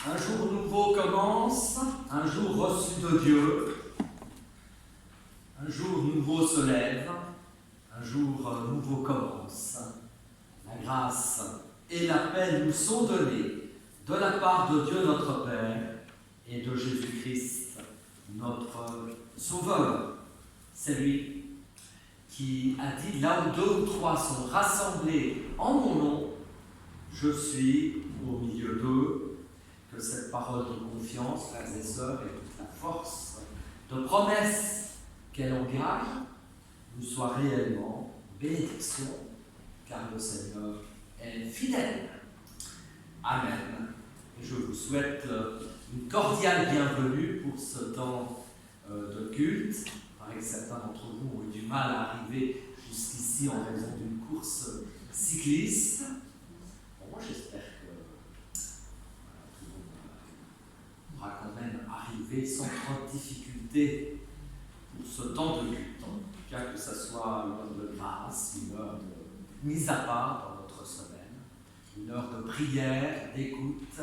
Un jour nouveau commence, un jour reçu de Dieu, un jour nouveau se lève, un jour nouveau commence. La grâce et la paix nous sont données de la part de Dieu notre Père et de Jésus-Christ, notre Sauveur. C'est lui qui a dit, là où 2 ou 3 sont rassemblés en mon nom, je suis au milieu d'eux. Que cette parole de confiance, frères et sœurs, et toute la force de promesse qu'elle engage nous soit réellement bénédiction, car le Seigneur est fidèle. Amen. Et je vous souhaite une cordiale bienvenue pour ce temps de culte. Il paraît que certains d'entre vous ont eu du mal à arriver jusqu'ici en raison d'une course cycliste. Bon, moi j'espère pourra quand même arriver sans trop de difficulté pour ce temps de culte, en tout cas que ce soit une heure de grâce, une heure de mise à part dans notre semaine, une heure de prière, d'écoute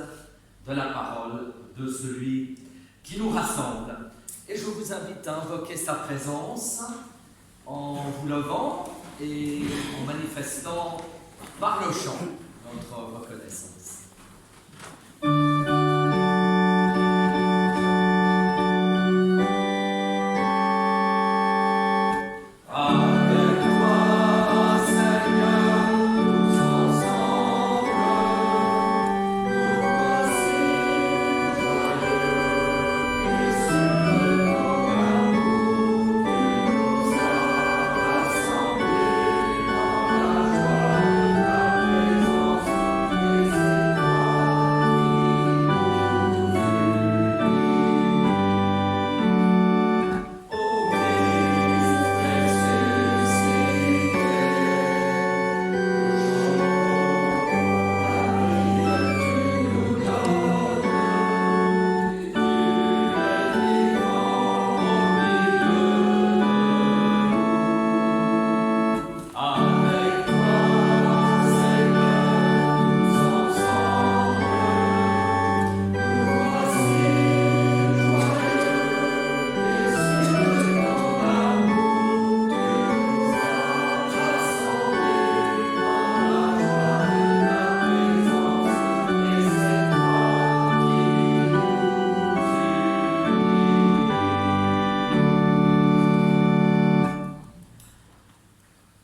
de la parole de celui qui nous rassemble. Et je vous invite à invoquer sa présence en vous levant et en manifestant par le chant notre reconnaissance.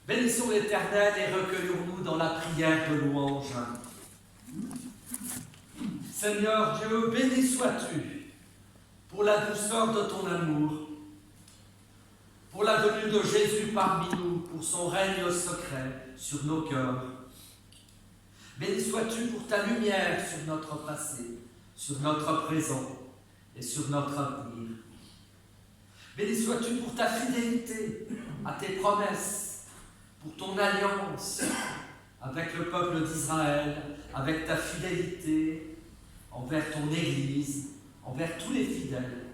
Bénissons l'Éternel et recueillons-nous dans la prière de louange. Seigneur Dieu, béni sois-tu pour la douceur de ton amour, pour la venue de Jésus parmi nous, pour son règne secret sur nos cœurs. Béni sois-tu pour ta lumière sur notre passé, sur notre présent et sur notre avenir. Béni sois-tu pour ta fidélité à tes promesses, pour ton alliance avec le peuple d'Israël, avec ta fidélité envers ton Église, envers tous les fidèles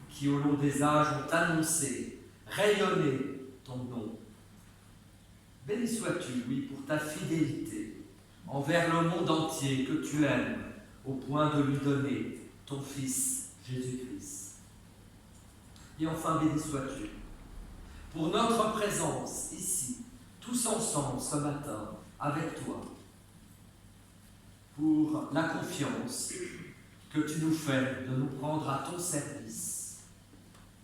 qui au long des âges ont annoncé, rayonné ton nom. Béni sois-tu, oui, pour ta fidélité envers le monde entier que tu aimes au point de lui donner ton Fils Jésus-Christ. Et enfin, béni sois-tu pour notre présence ici, tous ensemble ce matin, avec toi, pour la confiance que tu nous fais de nous prendre à ton service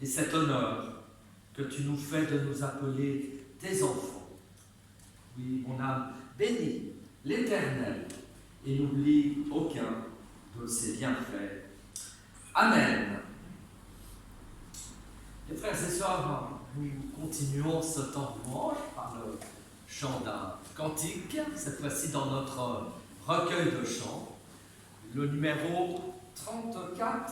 et cet honneur que tu nous fais de nous appeler tes enfants. Oui, mon âme bénit l'Éternel et n'oublie aucun de ses bienfaits. Amen. Et frères et sœurs, nous continuons ce temps de louange par le chant d'un cantique, cette fois-ci dans notre recueil de chants, le numéro 34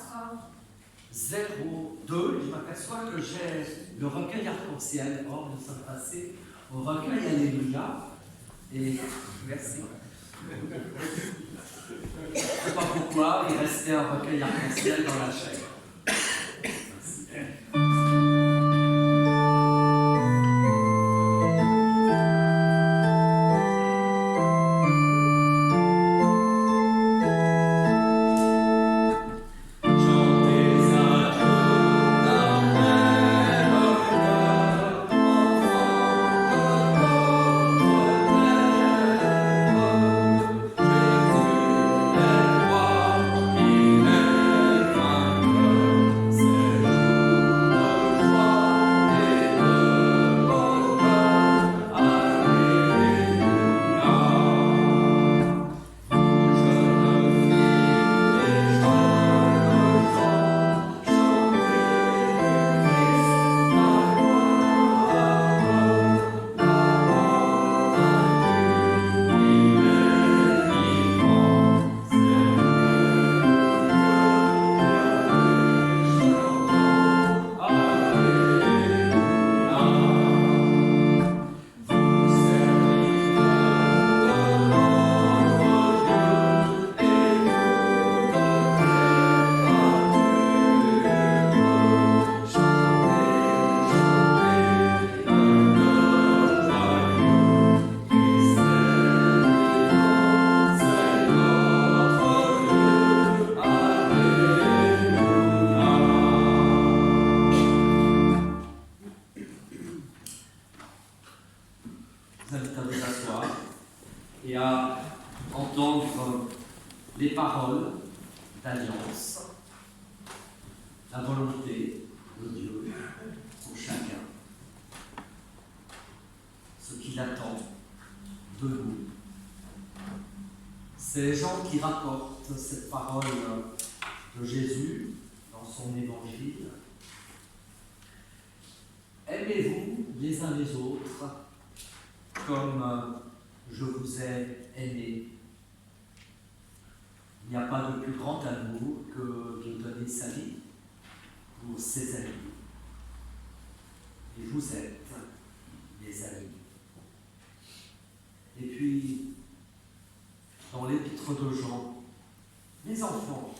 02. Je m'aperçois que j'ai le recueil arc-en-ciel. Or, nous sommes passés au recueil Alléluia. Et merci. Je ne sais pas pourquoi, il restait un recueil arc-en-ciel dans la chaîne. Merci. des paroles d'alliance, la volonté de Dieu pour chacun, ce qu'il attend de nous. C'est Jean qui rapporte cette parole de Jésus dans son évangile. Aimez-vous les uns les autres comme je vous ai aimé. Il n'y a pas de plus grand amour que de donner sa vie pour ses amis. Et vous êtes des amis. Et puis, dans l'épître de Jean, les enfants,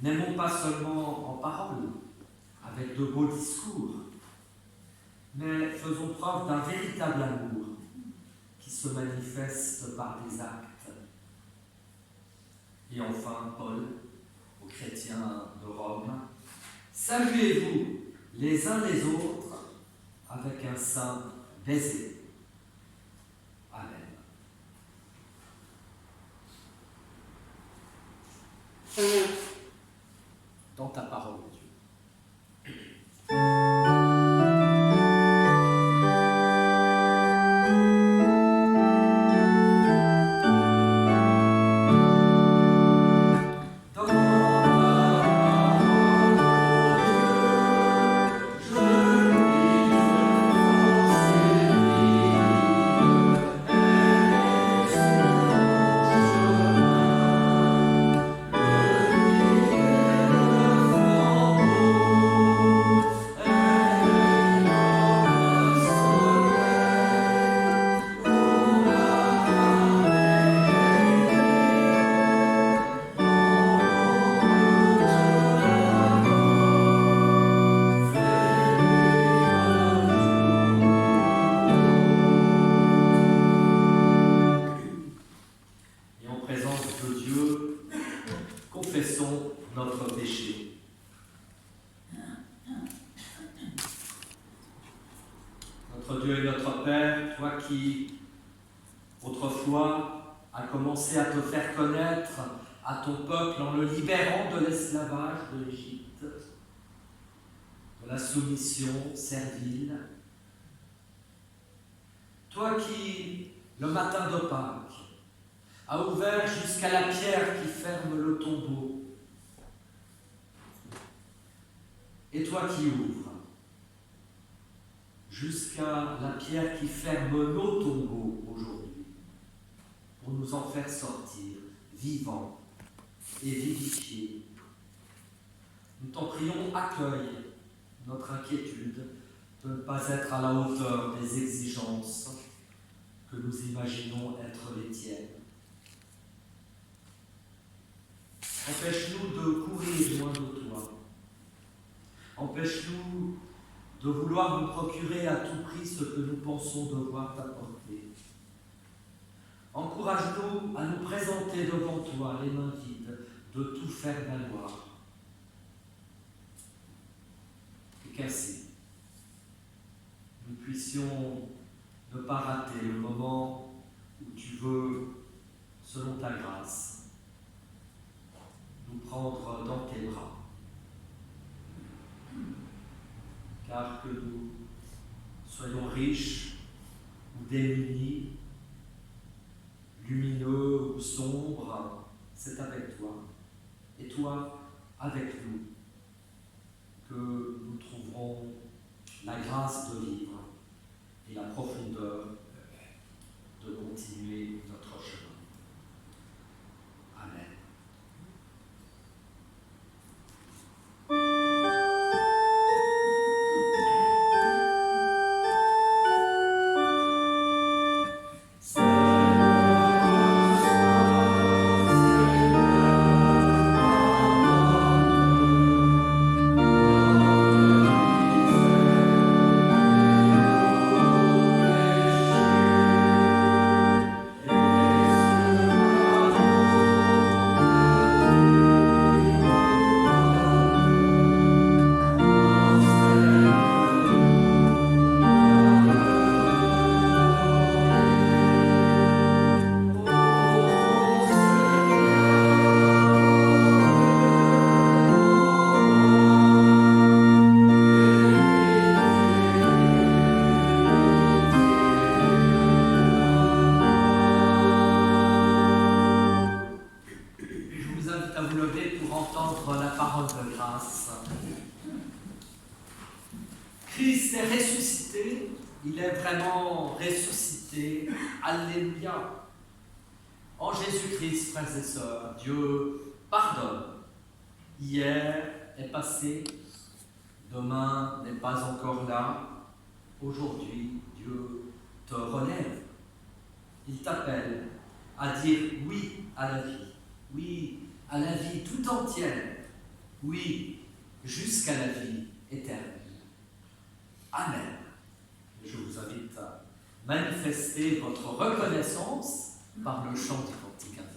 n'aimons pas seulement en parole, avec de beaux discours, mais faisons preuve d'un véritable amour qui se manifeste par des actes. Et enfin, Paul, aux chrétiens de Rome, saluez-vous les uns les autres avec un saint baiser. Amen. Dans ta parole, Dieu. Notre Dieu et notre Père, toi qui, autrefois, as commencé à te faire connaître à ton peuple en le libérant de l'esclavage de l'Égypte, de la soumission servile, toi qui, le matin de Pâques, as ouvert jusqu'à la pierre qui ferme le tombeau, et toi qui ouvres jusqu'à la pierre qui ferme nos tombeaux aujourd'hui, pour nous en faire sortir vivants et vivifiés. Nous t'en prions, accueille notre inquiétude de ne pas être à la hauteur des exigences que nous imaginons être les tiennes. Empêche-nous de courir loin de toi. Empêche-nous de vouloir nous procurer à tout prix ce que nous pensons devoir t'apporter. Encourage-nous à nous présenter devant toi les mains vides, de tout faire valoir. Et qu'ainsi, nous puissions ne pas rater le moment où tu veux, selon ta grâce, nous prendre dans tes bras. Car que nous soyons riches ou démunis, lumineux ou sombres, c'est avec toi, et toi avec nous, que nous trouverons la grâce de vivre et la profondeur de continuer notre chemin. Amen. Amen. vous invite à vous lever pour entendre la parole de grâce. Christ est ressuscité, il est vraiment ressuscité. Alléluia. En Jésus-Christ, frères et sœurs, Dieu pardonne. Hier est passé, demain n'est pas encore là. Aujourd'hui, Dieu te relève. Il t'appelle à dire oui à la vie. Oui à la vie tout entière. Oui jusqu'à la vie éternelle. Amen. Je vous invite à manifester votre reconnaissance par le chant du cantique indiqué.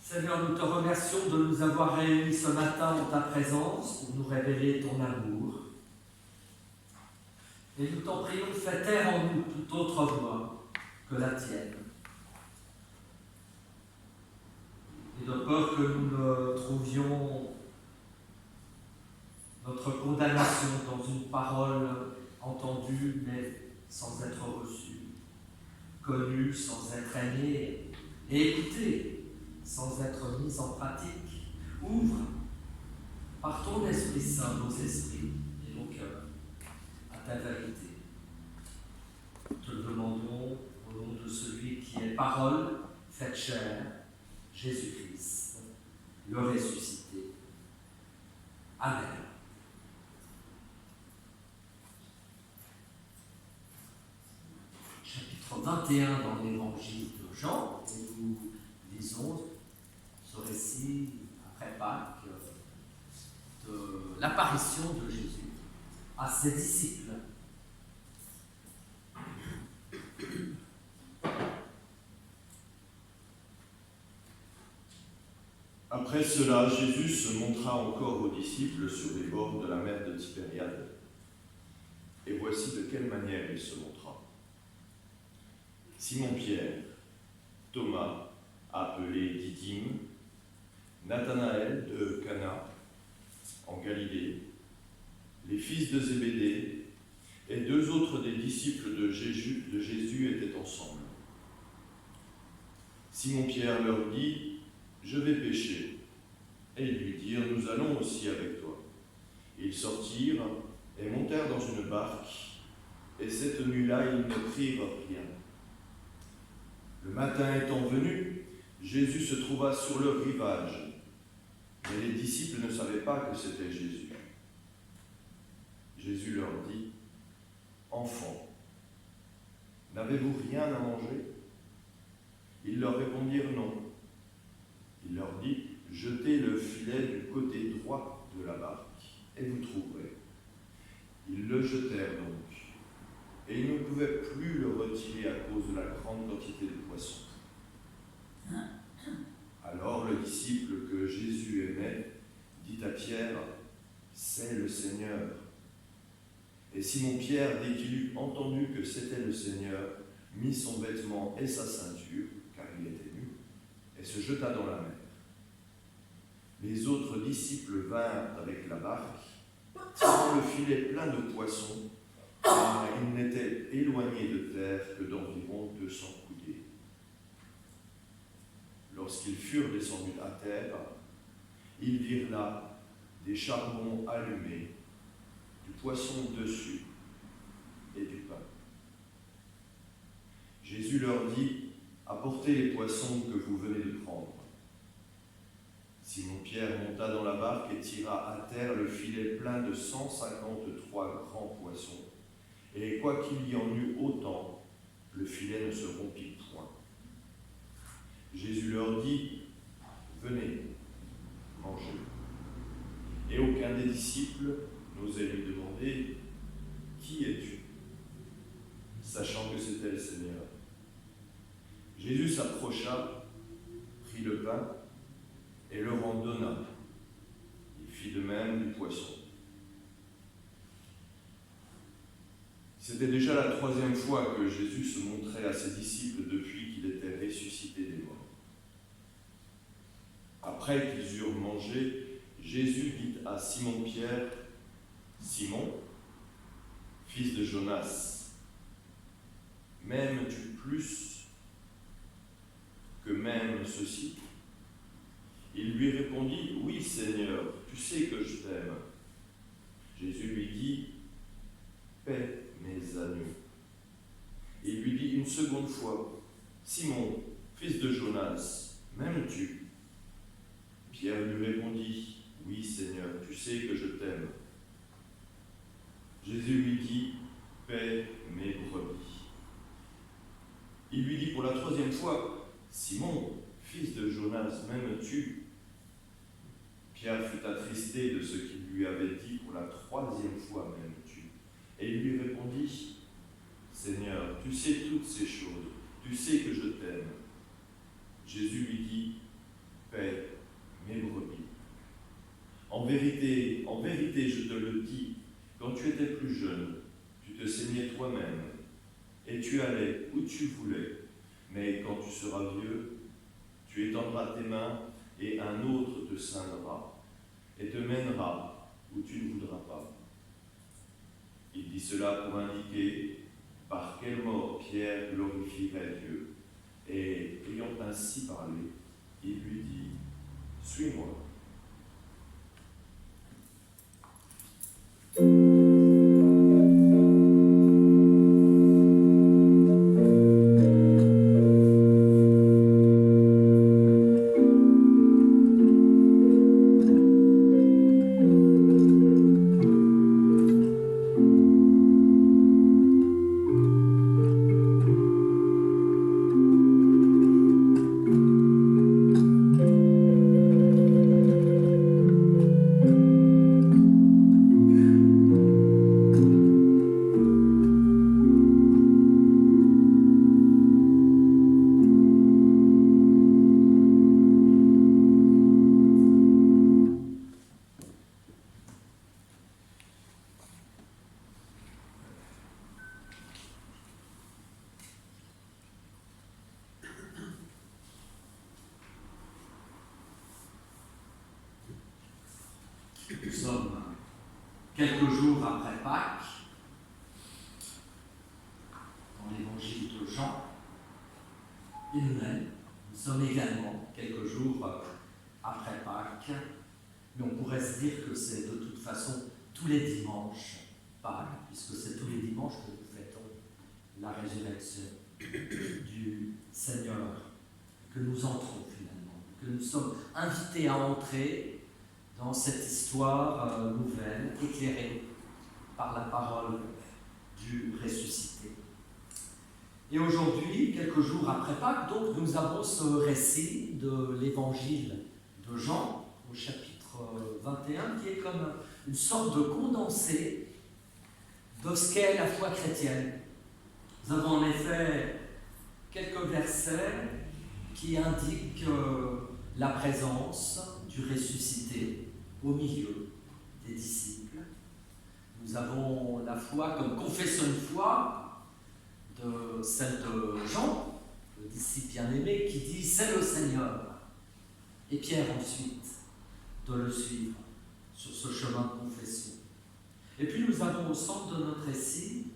Seigneur, nous te remercions de nous avoir réunis ce matin en ta présence pour nous révéler ton amour. Et nous t'en prions, fais taire en nous toute autre voix que la tienne. Et de peur que nous ne trouvions notre condamnation dans une parole entendue mais sans être reçue, connue sans être aimée et écoutée sans être mise en pratique. Ouvre par ton Esprit Saint nos esprits et nos cœurs à ta vérité. Te le demandons au nom de celui qui est parole faite chair, Jésus-Christ, le ressuscité. Amen. Chapitre 21 dans l'évangile de Jean, et nous lisons ce récit après Pâques de l'apparition de Jésus à ses disciples. Après cela, Jésus se montra encore aux disciples sur les bords de la mer de Tibériade. Et voici de quelle manière il se montra. Simon-Pierre, Thomas, appelé Didyme, Nathanaël de Cana, en Galilée, les fils de Zébédée et deux autres des disciples de Jésus étaient ensemble. Simon-Pierre leur dit : « Je vais pêcher. » Et ils lui dirent : « Nous allons aussi avec toi. » Ils sortirent et montèrent dans une barque, et cette nuit-là, ils ne prirent rien. Le matin étant venu, Jésus se trouva sur le rivage, mais les disciples ne savaient pas que c'était Jésus. Jésus leur dit : « Enfants, n'avez-vous rien à manger ?» Ils leur répondirent non. Il leur dit : « Jetez le filet du côté droit de la barque, et vous trouverez. » Ils le jetèrent donc, et ils ne pouvaient plus le retirer à cause de la grande quantité de poissons. Seigneur. Et Simon-Pierre, dès qu'il eut entendu que c'était le Seigneur, mit son vêtement et sa ceinture, car il était nu, et se jeta dans la mer. Les autres disciples vinrent avec la barque, tirant le filet plein de poissons, car ils n'étaient éloignés de terre que d'environ 200 coudées. Lorsqu'ils furent descendus à terre, ils virent là des charbons allumés, du poisson dessus et du pain. Jésus leur dit, « Apportez les poissons que vous venez de prendre. » Simon-Pierre monta dans la barque et tira à terre le filet plein de 153 grands poissons. Et quoi qu'il y en eût autant, le filet ne se rompit point. Jésus leur dit, « Venez, mangez. » Et aucun des disciples n'osait lui demander, « Qui es-tu » sachant que c'était le Seigneur. Jésus s'approcha, prit le pain et leur en donna. Il fit de même du poisson. C'était déjà la 3e fois que Jésus se montrait à ses disciples depuis qu'il était ressuscité des morts. Après qu'ils eurent mangé, Jésus dit à Simon-Pierre, « Simon, fils de Jonas, m'aimes-tu plus que même ceci ?» Il lui répondit, « Oui, Seigneur, tu sais que je t'aime. » Jésus lui dit, « Paie mes agneaux. » Il lui dit une seconde fois, « Simon, fils de Jonas, m'aimes-tu » Pierre lui répondit, « Oui, Seigneur, tu sais que je t'aime. » Jésus lui dit, « Paie mes brebis. » Il lui dit pour la 3e fois, « Simon, fils de Jonas, m'aimes-tu » Pierre fut attristé de ce qu'il lui avait dit pour la 3e fois, « M'aimes-tu » Et il lui répondit, « Seigneur, tu sais toutes ces choses, tu sais que je t'aime. » Jésus lui dit, « Paie mes brebis. En vérité, je te le dis, quand tu étais plus jeune, tu te ceignais toi-même, et tu allais où tu voulais. Mais quand tu seras vieux, tu étendras tes mains, et un autre te ceindra, et te mènera où tu ne voudras pas. » Il dit cela pour indiquer par quelle mort Pierre glorifierait Dieu. Et ayant ainsi parlé, il lui dit, « Suis-moi. » Nous sommes quelques jours après Pâques, dans l'évangile de Jean, et nous-mêmes, nous sommes également quelques jours après Pâques, mais on pourrait se dire que c'est de toute façon tous les dimanches Pâques, puisque c'est tous les dimanches que nous fêtons la résurrection du Seigneur, que nous entrons finalement, que nous sommes invités à entrer dans cette histoire nouvelle, éclairée par la parole du ressuscité. Et aujourd'hui, quelques jours après Pâques, donc, nous avons ce récit de l'évangile de Jean, au chapitre 21, qui est comme une sorte de condensé de ce qu'est la foi chrétienne. Nous avons en effet quelques versets qui indiquent la présence du ressuscité au milieu des disciples. Nous avons la foi comme confession de foi, de celle de Jean, le disciple bien-aimé, qui dit « c'est le Seigneur ». Et Pierre ensuite de le suivre sur ce chemin de confession. Et puis nous avons au centre de notre récit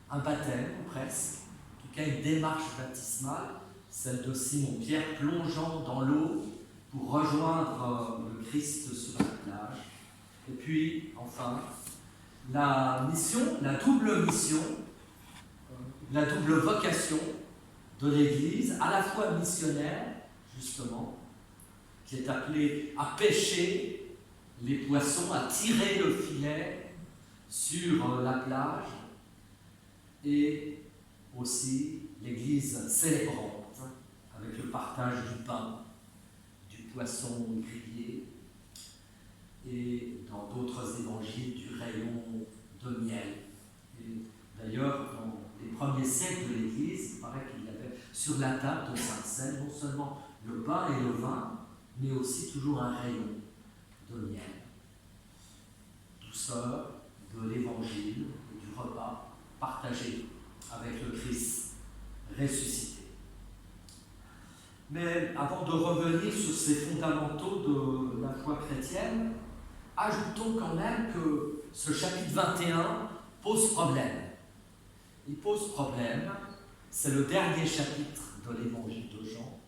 un baptême, presque, en tout cas une démarche baptismale, celle de Simon-Pierre plongeant dans l'eau pour rejoindre le Christ sur la plage. Et puis, enfin, la double mission, la double vocation de l'Église, à la fois missionnaire, justement, qui est appelée à pêcher les poissons, à tirer le filet sur la plage, et aussi l'Église célébrante, avec le partage du pain, du poisson grillé, et dans d'autres évangiles du rayon de miel. Et d'ailleurs, dans les premiers siècles de l'Église, il paraît qu'il y avait sur la table de Sainte-Seine non seulement le pain et le vin, mais aussi toujours un rayon de miel. Douceur de l'Évangile et du repas partagé avec le Christ ressuscité. Mais avant de revenir sur ces fondamentaux de la foi chrétienne, ajoutons quand même que ce chapitre 21 pose problème. Il pose problème, c'est le dernier chapitre de l'évangile de Jean,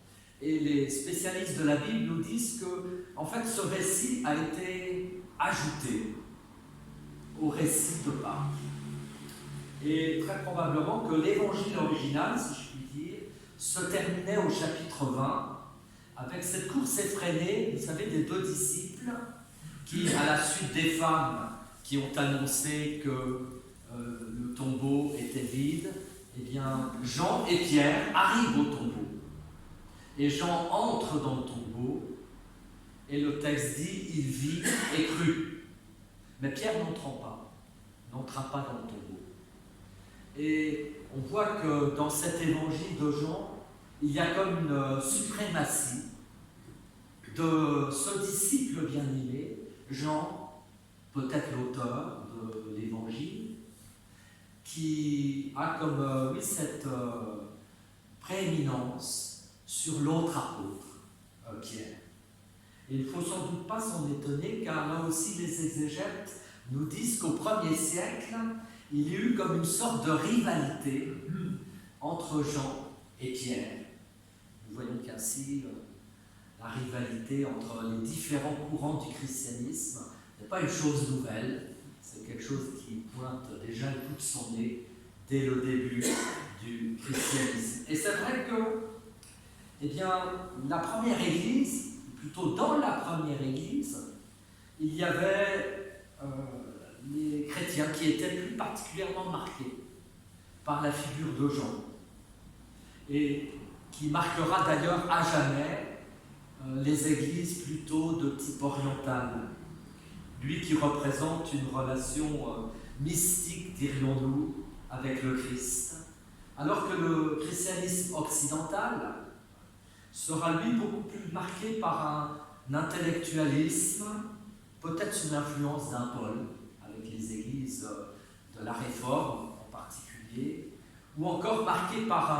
et les spécialistes de la Bible nous disent que, en fait, ce récit a été ajouté au récit de Pâques. Et très probablement que l'évangile original, si je puis dire, se terminait au chapitre 20 avec cette course effrénée, vous savez, des deux disciples qui, à la suite des femmes qui ont annoncé que le tombeau était vide, eh bien, Jean et Pierre arrivent au tombeau. Et Jean entre dans le tombeau, et le texte dit, il vit et crut. Mais Pierre n'entra pas dans le tombeau. Et on voit que dans cet évangile de Jean, il y a comme une suprématie de ce disciple bien-aimé, Jean, peut-être l'auteur de l'évangile, qui a comme cette prééminence sur l'autre apôtre, Pierre. Et il ne faut sans doute pas s'en étonner, car là aussi les exégètes nous disent qu'au 1er siècle, il y a eu comme une sorte de rivalité entre Jean et Pierre. Nous voyons qu'ainsi, la rivalité entre les différents courants du christianisme n'est pas une chose nouvelle, c'est quelque chose qui pointe déjà le bout de son nez dès le début du christianisme. Et c'est vrai que, eh bien, la première Église, plutôt dans la première Église, il y avait les chrétiens qui étaient plus particulièrement marqués par la figure de Jean, et qui marquera d'ailleurs à jamais les églises plutôt de type oriental. Lui qui représente une relation mystique, dirions-nous, avec le Christ, alors que le christianisme occidental sera lui beaucoup plus marqué par un intellectualisme, peut-être sous l'influence d'un Paul, avec les églises de la Réforme en particulier, ou encore marqué par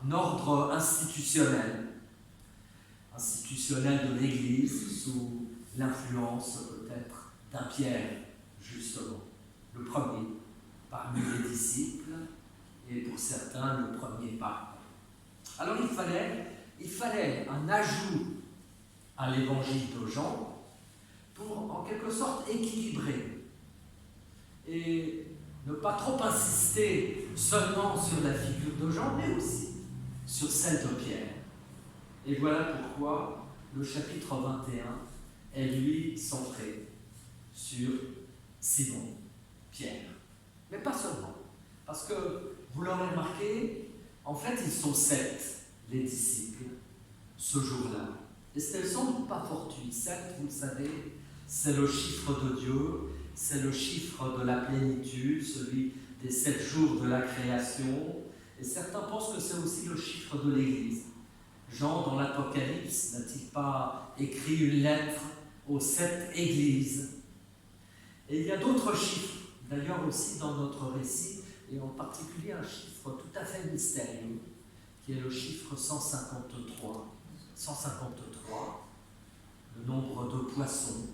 un ordre institutionnel de l'Église, sous l'influence peut-être d'un Pierre, justement, le premier parmi les disciples, et pour certains le premier pape. Alors il fallait un ajout à l'évangile de Jean pour en quelque sorte équilibrer et ne pas trop insister seulement sur la figure de Jean, mais aussi sur celle de Pierre. Et voilà pourquoi le chapitre 21 est lui centré sur Simon, Pierre. Mais pas seulement, parce que vous l'aurez remarqué, en fait ils sont 7, les disciples, ce jour-là. Et ce n'est sans doute pas fortuit. 7, vous le savez, c'est le chiffre de Dieu, c'est le chiffre de la plénitude, celui des 7 jours de la création. Et certains pensent que c'est aussi le chiffre de l'Église. Jean, dans l'Apocalypse, n'a-t-il pas écrit une lettre aux 7 églises? Et il y a d'autres chiffres d'ailleurs aussi dans notre récit, et en particulier un chiffre tout à fait mystérieux, qui est le chiffre 153. 153, le nombre de poissons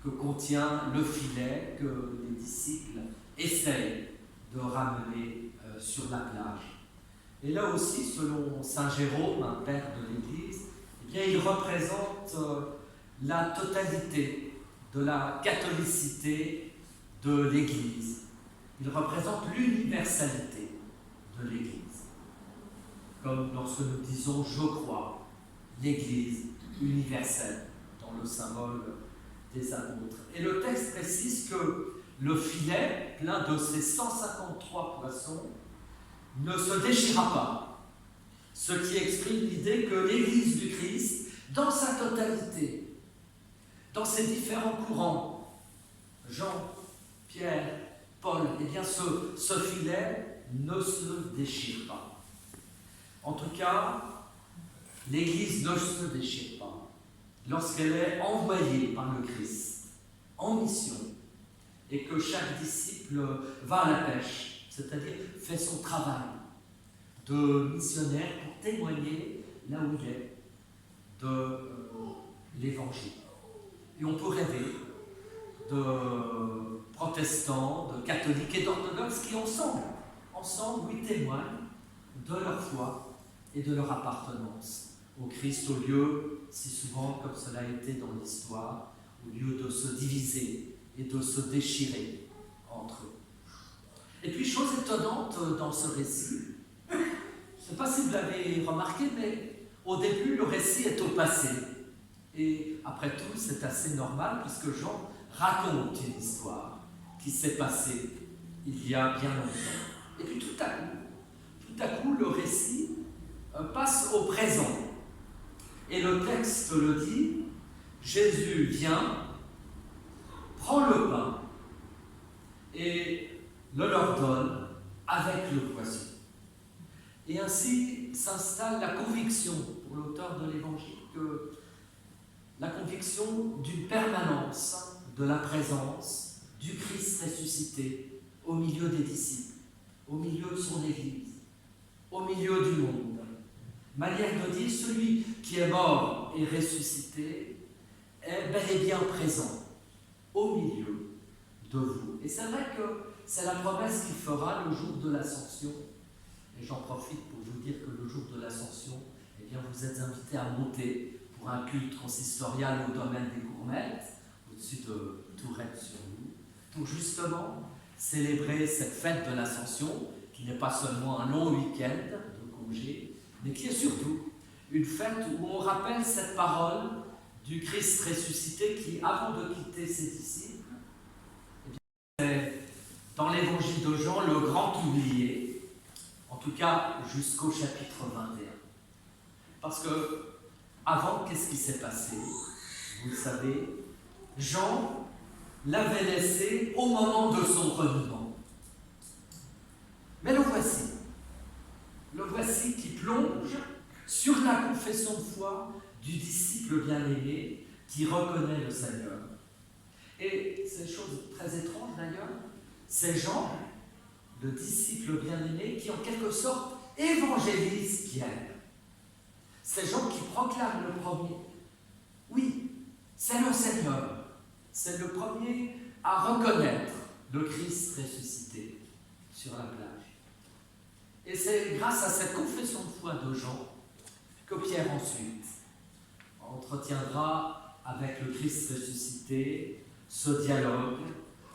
que contient le filet que les disciples essayent de ramener sur la plage. Et là aussi, selon saint Jérôme, un père de l'Église, eh bien, il représente la totalité de la catholicité de l'Église. Il représente l'universalité de l'Église. Comme lorsque nous disons « je crois », l'Église universelle, dans le symbole des apôtres. Et le texte précise que le filet, plein de ces 153 poissons, ne se déchira pas. Ce qui exprime l'idée que l'Église du Christ, dans sa totalité, dans ses différents courants, Jean, Pierre, Paul, eh bien ce filet ne se déchire pas. En tout cas, l'Église ne se déchire pas lorsqu'elle est envoyée par le Christ en mission et que chaque disciple va à la pêche, c'est-à-dire fait son travail de missionnaire pour témoigner là où il est de l'Évangile. Et on peut rêver de protestants, de catholiques et d'orthodoxes qui ensemble, oui, témoignent de leur foi et de leur appartenance au Christ, au lieu, si souvent, comme cela a été dans l'histoire, au lieu de se diviser et de se déchirer entre eux. Et puis, chose étonnante dans ce récit, je ne sais pas si vous l'avez remarqué, mais au début, le récit est au passé. Et après tout, c'est assez normal, puisque Jean raconte une histoire qui s'est passée il y a bien longtemps. Et puis tout à coup, le récit passe au présent. Et le texte le dit, Jésus vient, prend le pain et le leur donne avec le poisson. Et ainsi s'installe la conviction, pour l'auteur de l'Évangile, que la conviction d'une permanence de la présence du Christ ressuscité au milieu des disciples, au milieu de son Église, au milieu du monde. Manière de dire, celui qui est mort et ressuscité est bel et bien présent au milieu de vous. Et c'est vrai que c'est la promesse qu'il fera le jour de l'Ascension. Et j'en profite pour vous dire que le jour de l'Ascension, eh bien, vous êtes invités à monter pour un culte consistorial au domaine des Gourmettes, au-dessus de Tourette-sur-Loup, pour justement célébrer cette fête de l'Ascension, qui n'est pas seulement un long week-end de congé, mais qui est surtout une fête où on rappelle cette parole du Christ ressuscité qui, avant de quitter ses disciples, eh bien, c'est dans l'évangile de Jean le grand oublié, en tout cas jusqu'au chapitre 21. Parce que, avant, qu'est-ce qui s'est passé? Vous le savez, Jean l'avait laissé au moment de son reniement. Mais le voici qui plonge sur la confession de foi du disciple bien-aimé qui reconnaît le Seigneur. Et c'est une chose très étrange d'ailleurs, c'est Jean, le disciple bien-aimé, qui en quelque sorte évangélise Pierre. C'est Jean qui proclame le premier. Oui, c'est le Seigneur. C'est le premier à reconnaître le Christ ressuscité sur la plage. Et c'est grâce à cette confession de foi de Jean que Pierre ensuite entretiendra avec le Christ ressuscité ce dialogue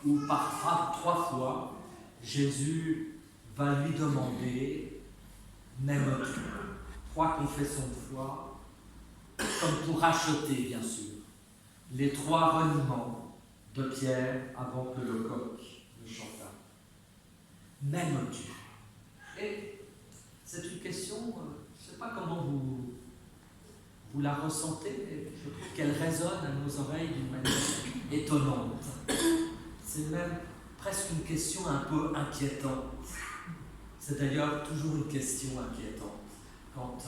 où par 3 fois Jésus va lui demander « M'aimes-tu » 3 confessions de foi, comme pour racheter bien sûr les 3 reniements de Pierre avant que le coq ne chantât. M'aimes-tu? Et c'est une question, je ne sais pas comment vous la ressentez, mais je trouve qu'elle résonne à nos oreilles d'une manière étonnante. C'est même presque une question un peu inquiétante. C'est d'ailleurs toujours une question inquiétante quand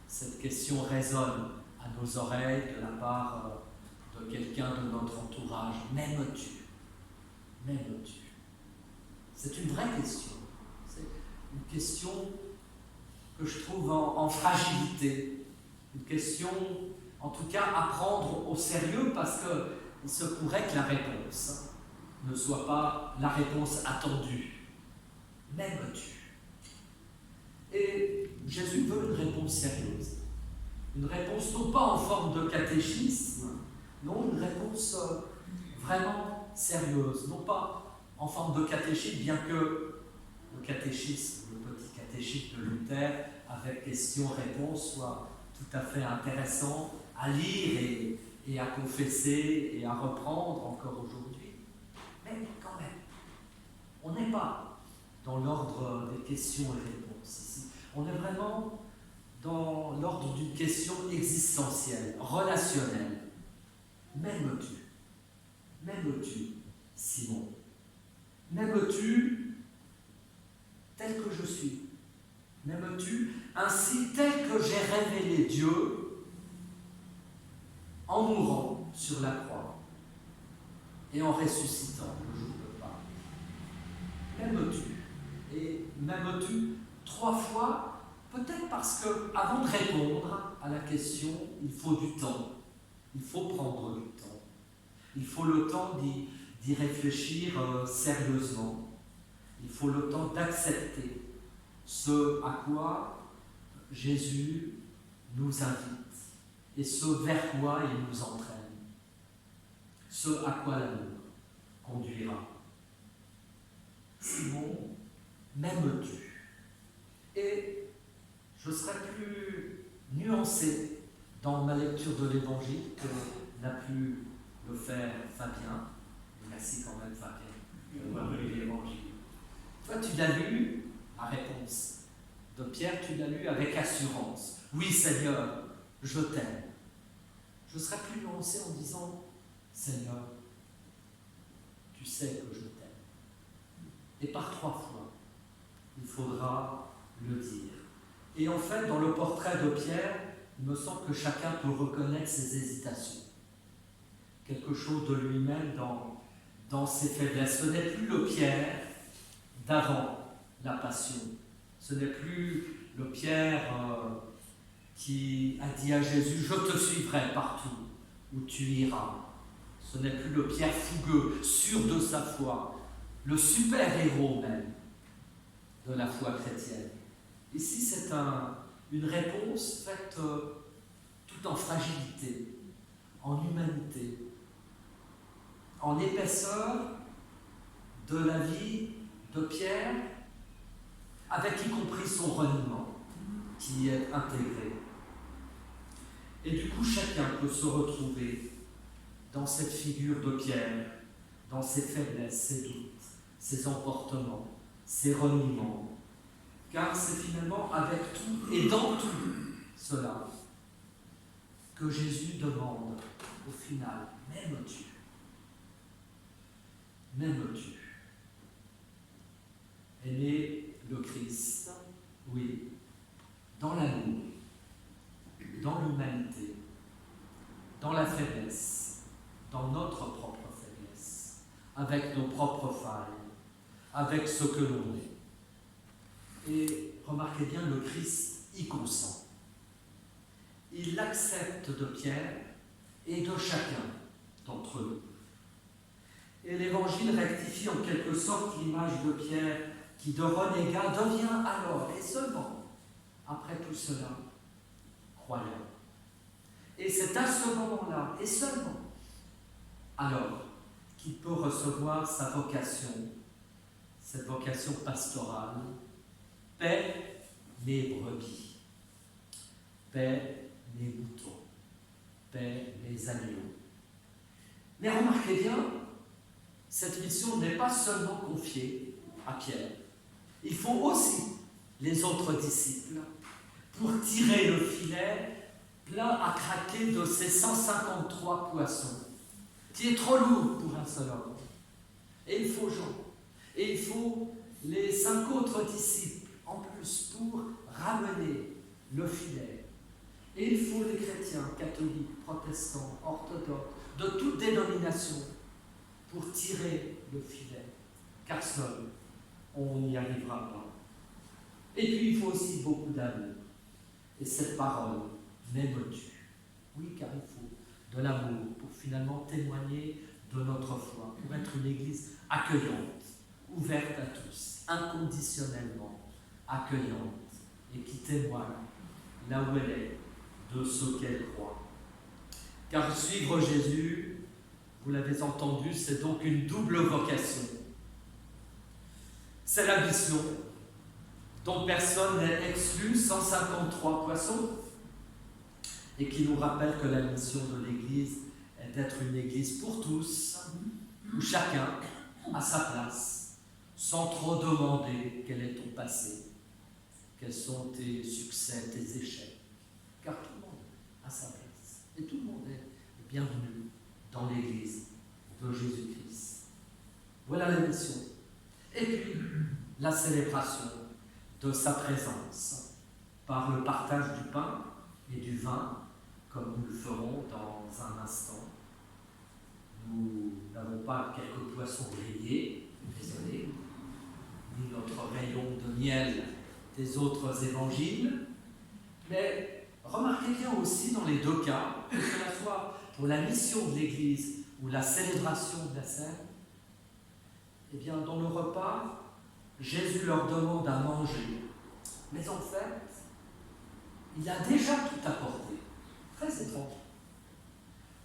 cette question résonne à nos oreilles de la part de quelqu'un de notre entourage. M'aimes-tu? M'aimes-tu? C'est une vraie question. C'est une question que je trouve en fragilité. Une question, en tout cas, à prendre au sérieux parce qu'il se pourrait que la réponse ne soit pas la réponse attendue. M'aimes-tu? Et Jésus veut une réponse sérieuse. Une réponse non pas en forme de catéchisme, non, une réponse vraiment sérieuse, non pas en forme de catéchisme, bien que le catéchisme, le petit catéchisme de Luther, avec questions-réponses, soit tout à fait intéressant à lire et à confesser et à reprendre encore aujourd'hui. Mais quand même, on n'est pas dans l'ordre des questions et réponses ici. On est vraiment dans l'ordre d'une question existentielle, relationnelle. M'aimes-tu? M'aimes-tu, Simon? M'aimes-tu tel que je suis? M'aimes-tu ainsi tel que j'ai révélé Dieu en mourant sur la croix et en ressuscitant le jour de Pâques? M'aimes-tu? Et m'aimes-tu 3 fois? Peut-être parce qu'avant de répondre à la question, il faut du temps. Il faut prendre du temps. Il faut le temps d'y réfléchir sérieusement. Il faut le temps d'accepter ce à quoi Jésus nous invite et ce vers quoi il nous entraîne. Ce à quoi l'amour conduira. Simon, m'aimes-tu? Et je serai plus nuancé dans ma lecture de l'Évangile que n'a pu le faire Fabien. Merci quand même Fabien de m'avoir lu l'Évangile. Toi tu l'as lu, la réponse de Pierre, tu l'as lu avec assurance. Oui Seigneur, je t'aime. Je serai plus nuancé en disant Seigneur, tu sais que je t'aime. Et par 3 fois, il faudra le dire. Et en fait, dans le portrait de Pierre, il me semble que chacun peut reconnaître ses hésitations. Quelque chose de lui-même dans ses faiblesses. Ce n'est plus le Pierre d'avant la passion. Ce n'est plus le Pierre qui a dit à Jésus « Je te suivrai partout où tu iras ». Ce n'est plus le Pierre fougueux, sûr de sa foi, le super-héros même de la foi chrétienne. Ici, c'est une réponse faite tout en fragilité, en humanité, en épaisseur de la vie de Pierre, avec y compris son reniement qui est intégré. Et du coup, chacun peut se retrouver dans cette figure de Pierre, dans ses faiblesses, ses doutes, ses emportements, ses reniements. Car c'est finalement avec tout et dans tout cela que Jésus demande au final, m'aimes-tu? M'aimes-tu? Aimer le Christ, oui, dans l'amour, dans l'humanité, dans la faiblesse, dans notre propre faiblesse, avec nos propres failles, avec ce que l'on est. Et remarquez bien, le Christ y consent. Il l'accepte de Pierre et de chacun d'entre eux. Et l'Évangile rectifie en quelque sorte l'image de Pierre qui, de renégat, devient alors, et seulement, après tout cela, croyant. Et c'est à ce moment-là, et seulement, alors, qu'il peut recevoir sa vocation, cette vocation pastorale. Paix mes brebis, paix mes moutons, paix mes agneaux. Mais remarquez bien, cette mission n'est pas seulement confiée à Pierre. Il faut aussi les autres disciples pour tirer le filet plein à craquer de ces 153 poissons, qui est trop lourd pour un seul homme. Et il faut Jean. Et il faut les 5 autres disciples en plus pour ramener le filet. Et il faut les chrétiens, catholiques, protestants, orthodoxes, de toute dénomination, pour tirer le filet. Car seul on n'y arrivera pas. Et puis il faut aussi beaucoup d'amour. Et cette parole m'aime-tu? Oui, car il faut de l'amour pour finalement témoigner de notre foi, pour être une église accueillante, ouverte à tous, inconditionnellement accueillante, et qui témoigne là où elle est de ce qu'elle croit. Car suivre Jésus, vous l'avez entendu, c'est donc une double vocation. C'est la mission dont personne n'est exclu, 153 poissons, et qui nous rappelle que la mission de l'Église est d'être une Église pour tous, où chacun a sa place, sans trop demander quel est ton passé, quels sont tes succès, tes échecs, car tout le monde a sa place, et tout le monde est bienvenu dans l'Église de Jésus-Christ. Voilà la mission. Et puis, la célébration de sa présence par le partage du pain et du vin, comme nous le ferons dans un instant. Nous n'avons pas quelques poissons grillés, désolé, ni notre rayon de miel des autres évangiles, mais remarquez bien aussi dans les deux cas, que cela soit pour la mission de l'Église ou la célébration de la scène, eh bien dans le repas, Jésus leur demande à manger, mais en fait, il a déjà tout apporté. Très étrange.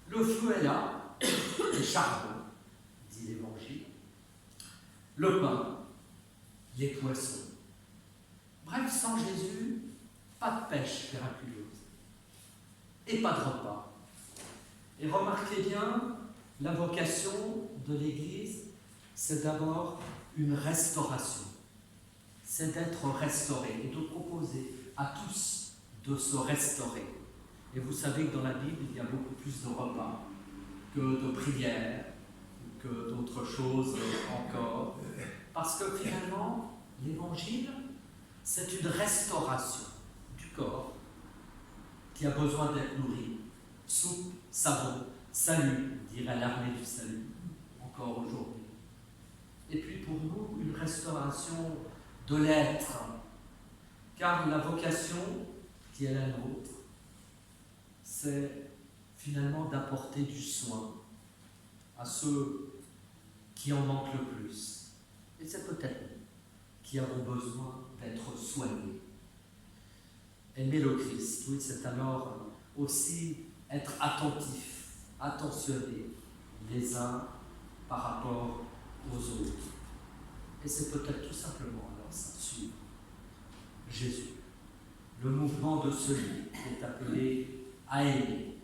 Le feu est là, le charbon, dit l'Évangile, le pain, les poissons. Bref, sans Jésus, pas de pêche miraculeuse et pas de repas. Et remarquez bien, la vocation de l'Église, c'est d'abord une restauration. C'est d'être restauré et de proposer à tous de se restaurer. Et vous savez que dans la Bible, il y a beaucoup plus de repas que de prières, que d'autres choses encore. Parce que finalement, l'Évangile, c'est une restauration du corps qui a besoin d'être nourri. Soupe, savon, salut, dirait l'armée du salut, encore aujourd'hui. Et puis pour nous, une restauration de l'être, car la vocation qui est la nôtre, c'est finalement d'apporter du soin à ceux qui en manquent le plus. Et c'est peut-être nous qui avons besoin d'être soignés. Aimer le Christ, oui, c'est alors aussi être attentif, attentionné les uns par rapport aux autres. Et c'est peut-être tout simplement alors ça, suivre Jésus, le mouvement de celui qui est appelé à aimer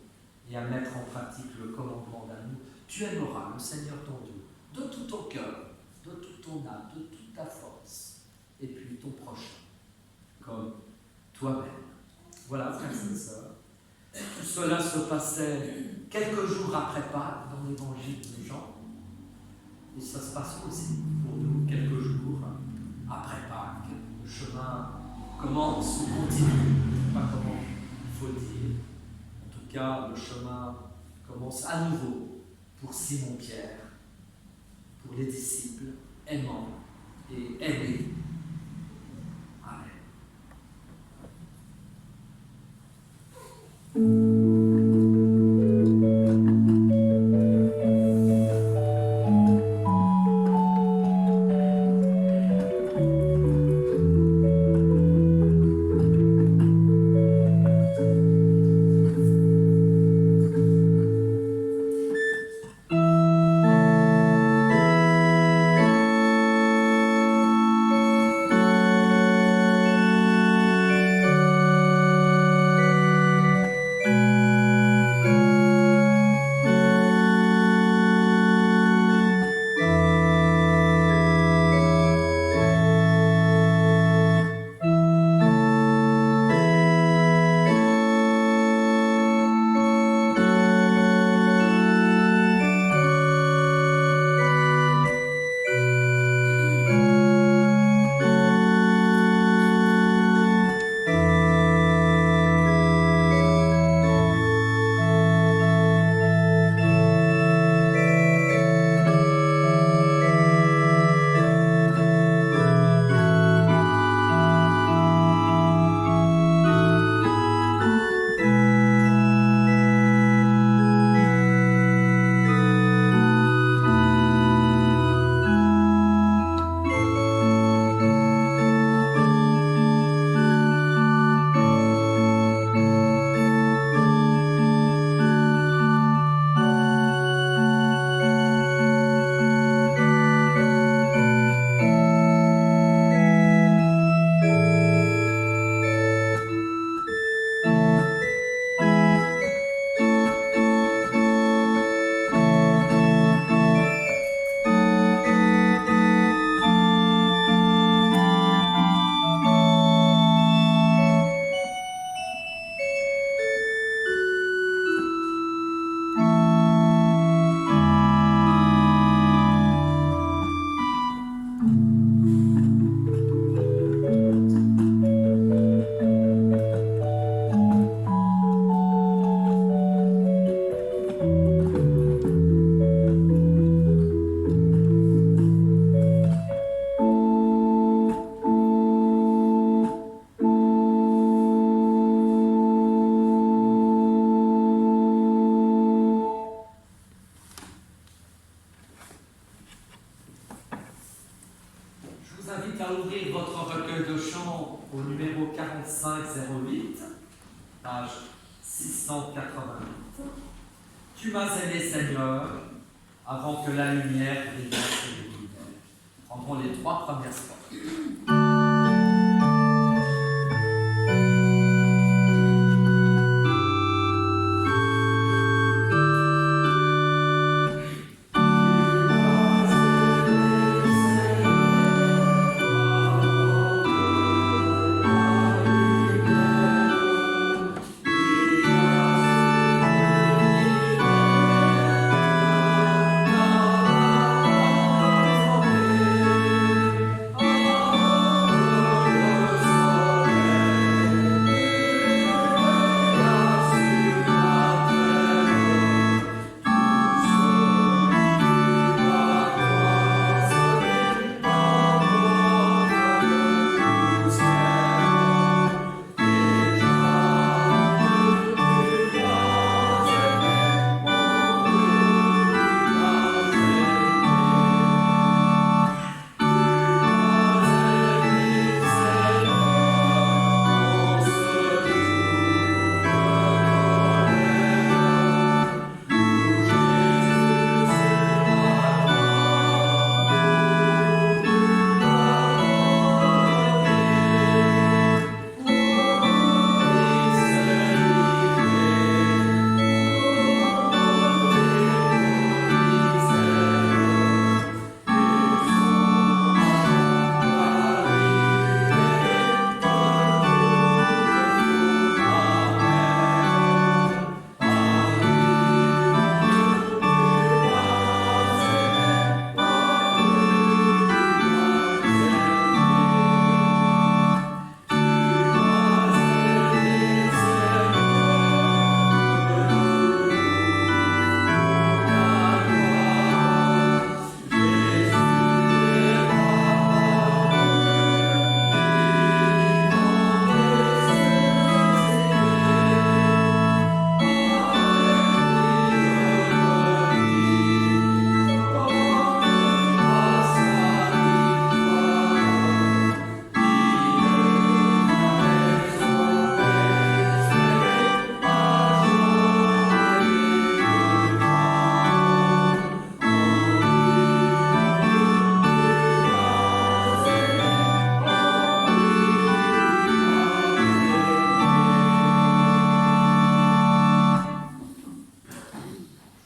et à mettre en pratique le commandement d'amour. Tu aimeras le Seigneur ton Dieu de tout ton cœur, de toute ton âme, de toute ta force, et puis ton prochain comme toi-même. Voilà, frères et sœurs, tout cela se passait quelques jours après Pâques dans l'évangile de Jean, et ça se passe aussi pour nous quelques jours après Pâques. Le chemin commence ou continue, je ne sais pas comment il faut dire. En tout cas, le chemin commence à nouveau pour Simon-Pierre, pour les disciples aimants et aimés. Amen. 4508, page 688. Tu m'as aimé, Seigneur, avant que la lumière brille sur l'univers. Prendrons les 3 premières strophes.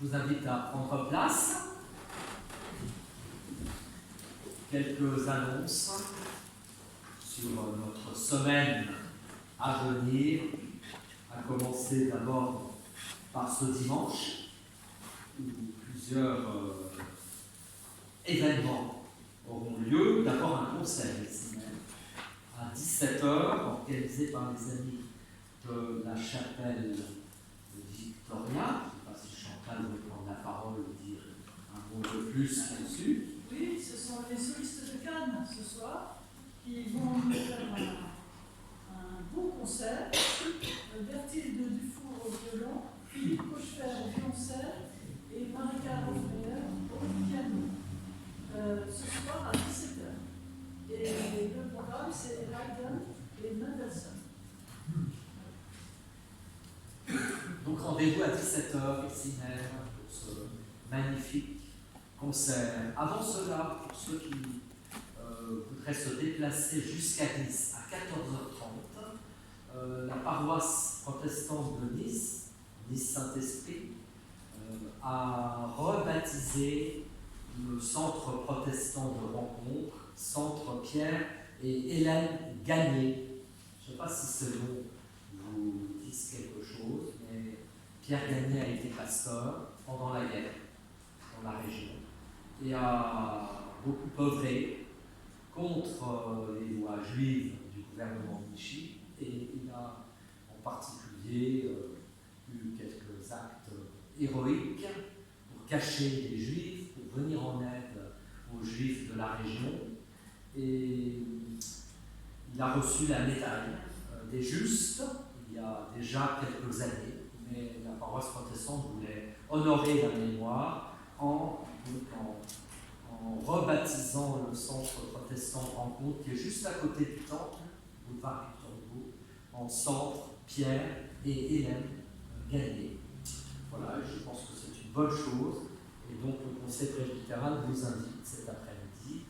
Je vous invite à prendre place. Quelques annonces sur notre semaine à venir, à commencer d'abord par ce dimanche, où plusieurs événements auront lieu. D'abord un concert ici même, à 17h, organisé par les amis de la chapelle Victoria. Je ne sais pas si Chantal veut prendre la parole et dire un mot de plus là-dessus. Oui, ce sont les solistes de Cannes ce soir qui vont nous faire un beau concert. Berthilde Dufour au violon, Philippe Cochefer au violoncelle et Marie-Claire Hoffmeyer au piano. Ce soir à 17h. Et le programme c'est Haydn et Mendelssohn. Donc rendez-vous à 17h ici même pour ce magnifique concert. Avant cela, pour ceux qui voudraient se déplacer jusqu'à Nice à 14h30, la paroisse protestante de Nice, Nice-Saint-Esprit, a rebaptisé le centre protestant de rencontre, Centre Pierre et Hélène Gagné. Je ne sais pas si ce nom vous dit quelque chose, mais Pierre Gagné a été pasteur pendant la guerre dans la région et a beaucoup œuvré contre les lois juives du gouvernement de Vichy, et il a en particulier eu quelques actes héroïques pour cacher les juifs, pour venir en aide aux juifs de la région, et il a reçu la médaille des justes il y a déjà quelques années, mais la paroisse protestante voulait honorer la mémoire en rebaptisant le centre protestant de rencontre qui est juste à côté du temple, boulevard Victor Hugo, en centre Pierre et Hélène Gagné. Voilà, et je pense que c'est une bonne chose. Et donc le Conseil presbytéral vous invite cet après-midi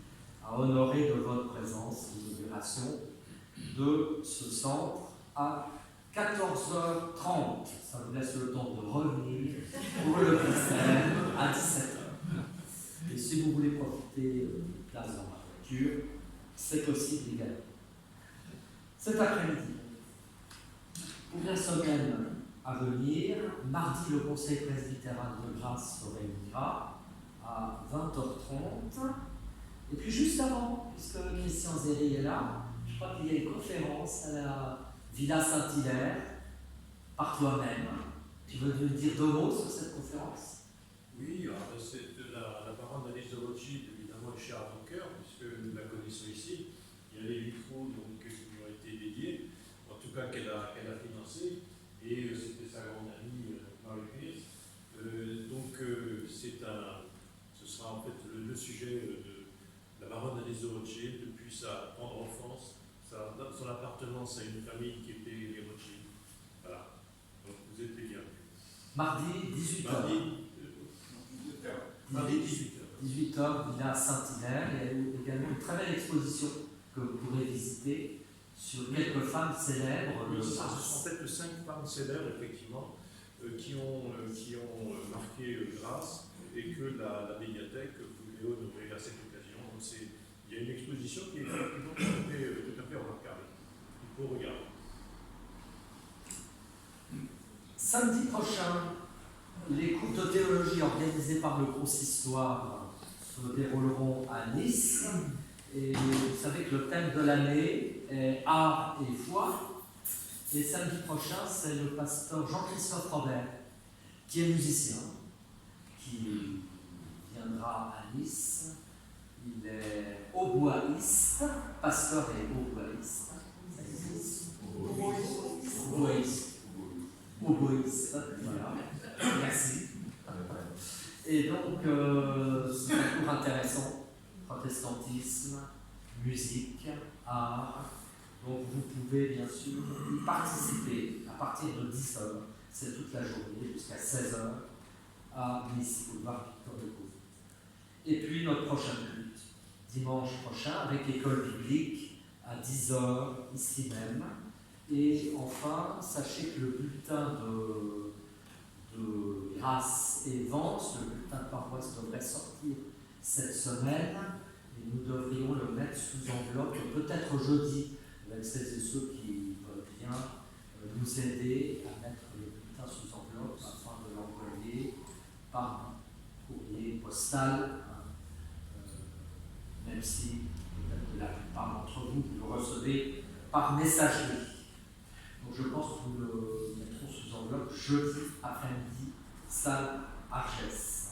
à honorer de votre présence l'inauguration de ce centre à 14h30. Ça vous laisse le temps de revenir pour le baptême à 17h. Et si vous voulez profiter de place dans la voiture, c'est possible également. Cet après-midi, pour la semaine à venir, mardi, le Conseil presbytéral de Grasse se réunira à 20h30. Et puis juste avant, puisque Christian Zéry est là, je crois qu'il y a une conférence à la Villa Saint-Hilaire, par toi-même. Tu veux nous dire deux mots sur cette conférence? Oui, c'est la parole d'Alice de Rothschild, évidemment, est chère à mon cœur, puisque nous la connaissons ici. Il y a les vitraux donc, qui lui ont été dédiés, en tout cas qu'elle a financé, et c'était sa grande amie Marie-Louise. Ce sera en fait le sujet de la baronne Alice de Rothschild, depuis sa tendre enfance, son appartenance à une famille qui était les Rothschild. Voilà, donc vous êtes les bienvenus. Mardi, 18h. Mardi 18h. 18h, Villa Saint-Hilaire. Il y a également une très belle exposition que vous pourrez visiter sur quelques femmes célèbres. Oui, ce sont en fait 5 femmes célèbres, effectivement, qui ont marqué Grasse et que la médiathèque voulait honorer à cette occasion. Donc il y a une exposition qui est effectivement tout à fait remarquable. Il faut regarder. Samedi prochain, les cours de théologie organisés par le consistoire se dérouleront à Nice. Et vous savez que le thème de l'année est art et foi. Et samedi prochain, c'est le pasteur Jean-Christophe Robert, qui est musicien, qui viendra à Nice. Il est hautboisiste, pasteur et hautboisiste. Ça existe? Hautboisiste, voilà. Merci. Et donc, c'est un cours intéressant. Protestantisme, musique, art. Donc vous pouvez bien sûr y participer à partir de 10h, c'est toute la journée, jusqu'à 16h, à Nice, boulevard Victor Hugo. Et puis notre prochain culte, dimanche prochain, avec école biblique, à 10h, ici même. Et enfin, sachez que le bulletin de grâce et vence, le bulletin de paroisse devrait sortir cette semaine, et nous devrions le mettre sous enveloppe, peut-être jeudi, avec celles et ceux qui veulent bien nous aider à mettre le bulletin sous enveloppe afin de l'envoyer par courrier postal, même si peut-être que la plupart d'entre vous le recevez par messagerie. Donc je pense que nous le mettrons sous enveloppe jeudi après-midi, salle Argès.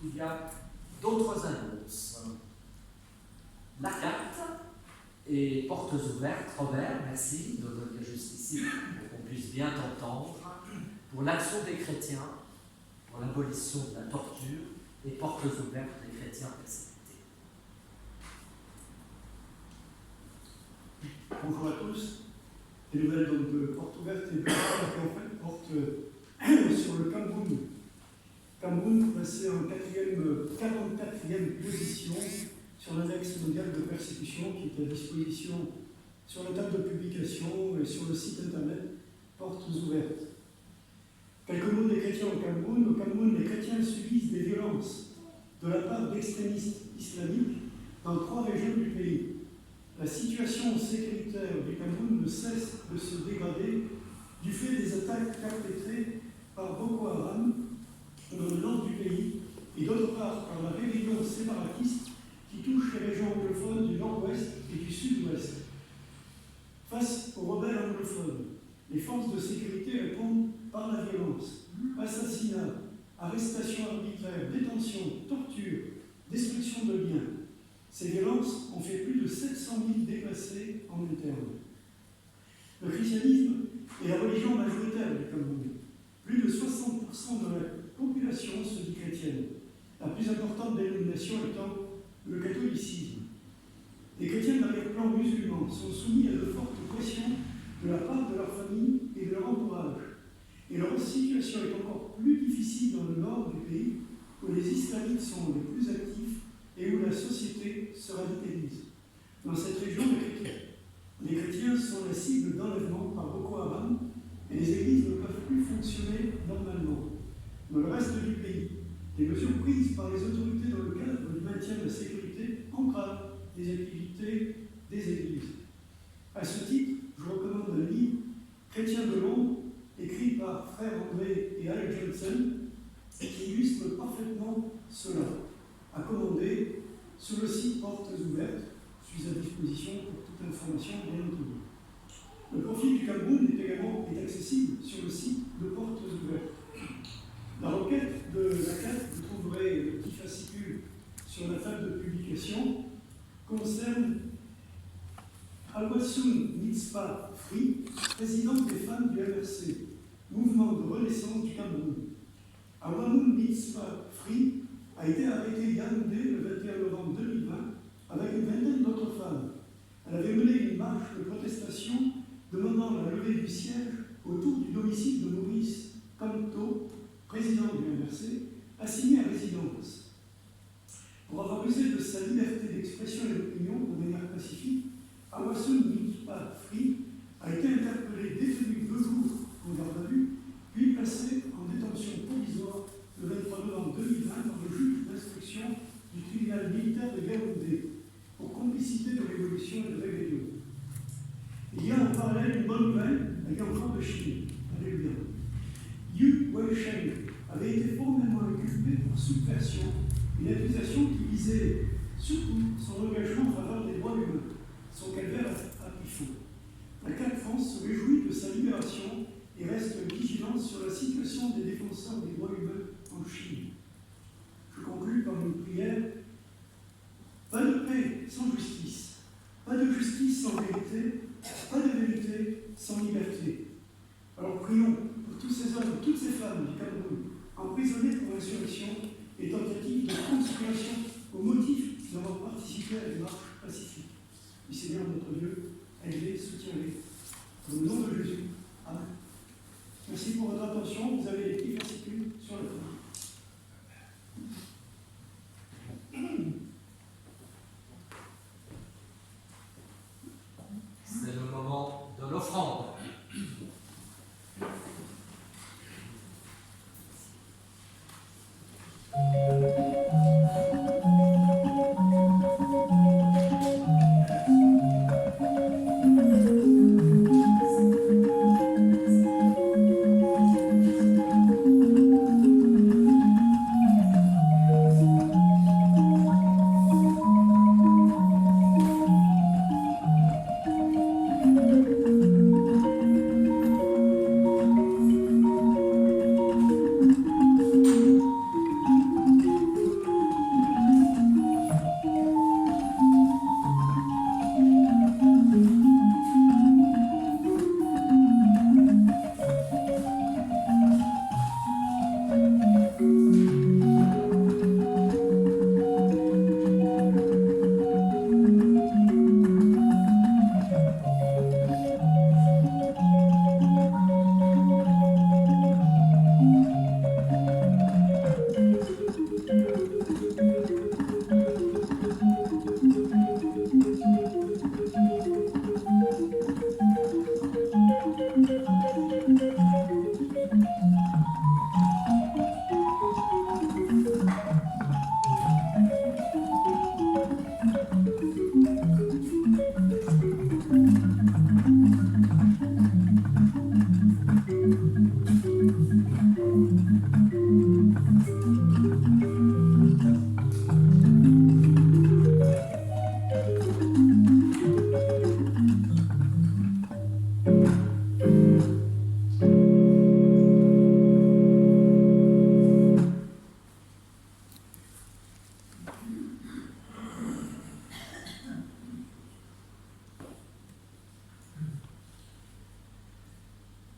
Il y a d'autres annonces. La carte et portes ouvertes. Robert, merci de venir jusqu'ici pour qu'on puisse bien t'entendre. Pour l'action des chrétiens, pour l'abolition de la torture et portes ouvertes des chrétiens persécutés. Bonjour à tous. Des nouvelles donc, de portes ouvertes et de qui en fait portent sur le Cameroun. Cameroun passé en 44e position sur l'index mondial de persécution qui est à disposition sur la table de publication et sur le site internet Portes ouvertes. Quelques mots des chrétiens au Cameroun. Au Cameroun, les chrétiens subissent des violences de la part d'extrémistes islamiques dans 3 régions du pays. La situation sécuritaire du Cameroun ne cesse de se dégrader du fait des attaques perpétrées par Boko Haram dans le nord du pays et d'autre part par la rébellion séparatiste qui touche les régions anglophones du nord-ouest et du sud-ouest. Face aux rebelles anglophones, les forces de sécurité répondent par la violence, assassinats, arrestations arbitraires, détentions, tortures, destruction de biens. Ces violences ont fait plus de 700 000 déplacés en interne. Le christianisme est la religion majoritaire du Cameroun. Plus de 60% de la population se dit chrétienne, la plus importante dénomination étant le catholicisme. Les chrétiens d'arrière-plan musulmans sont soumis à de fortes pression de la part de leur famille et de leur entourage. Et leur situation est encore plus difficile dans le nord du pays, où les islamites sont les plus actifs et où la société se radicalise. Dans cette région, les chrétiens sont la cible d'enlèvement par Boko Haram et les églises ne peuvent plus fonctionner normalement. Dans le reste du pays, les mesures prises par les autorités dans le cadre du maintien de la sécurité entravent les activités des églises. À ce titre, je recommande un livre, Chrétiens de Londres, écrit par Frère André et Al Johnson, qui illustre parfaitement cela, à commander sur le site Portes Ouvertes. Je suis à disposition pour toute information, bien entendu. Le profil du Cameroun est accessible sur le site de Portes Ouvertes. La requête de la CAF, vous trouverez le petit fascicule sur la table de publication, concerne Awassoum Mitspa Free, présidente des femmes du MRC, mouvement de renaissance du Cameroun. Awassoum Mitspa Free a été arrêtée Yaoundé le 21 novembre 2020 avec une vingtaine d'autres femmes. Elle avait mené une marche de protestation demandant la levée du siège autour du domicile de Maurice Kamto, président du MRC, assigné à résidence. Pour avoir usé de sa liberté d'expression et d'opinion de manière pacifique, Awassoum Mitspa Free a été interpellé, détenu 2 jours en garde à vue, puis placé en détention provisoire le 23 novembre 2020 par le juge d'instruction du tribunal militaire de Yaoundé pour complicité de révolution et de rébellion. Il y a en parallèle une bonne nouvelle, elle vient encore de Chine. Alléluia. Yu Weisheng avait été formellement inculpé pour subversion, une accusation qui visait surtout son engagement en faveur des droits humains, son calvaire à Pifou. La CAC France se réjouit de sa libération et reste vigilante sur la situation des défenseurs des droits humains en Chine. Je conclus par une prière. Pas de paix sans justice, pas de justice sans vérité, pas de vérité sans liberté. Alors prions pour tous ces hommes, toutes ces femmes du Cameroun, emprisonnés pour insurrection et tentative de conspiration au motif d'avoir participé à une marche pacifique. Du Seigneur notre Dieu, aide-les, soutiens-les. Au nom de Jésus. Amen. Merci pour votre attention. Vous avez les petits fascicules sur le fond. C'est le moment de l'offrande.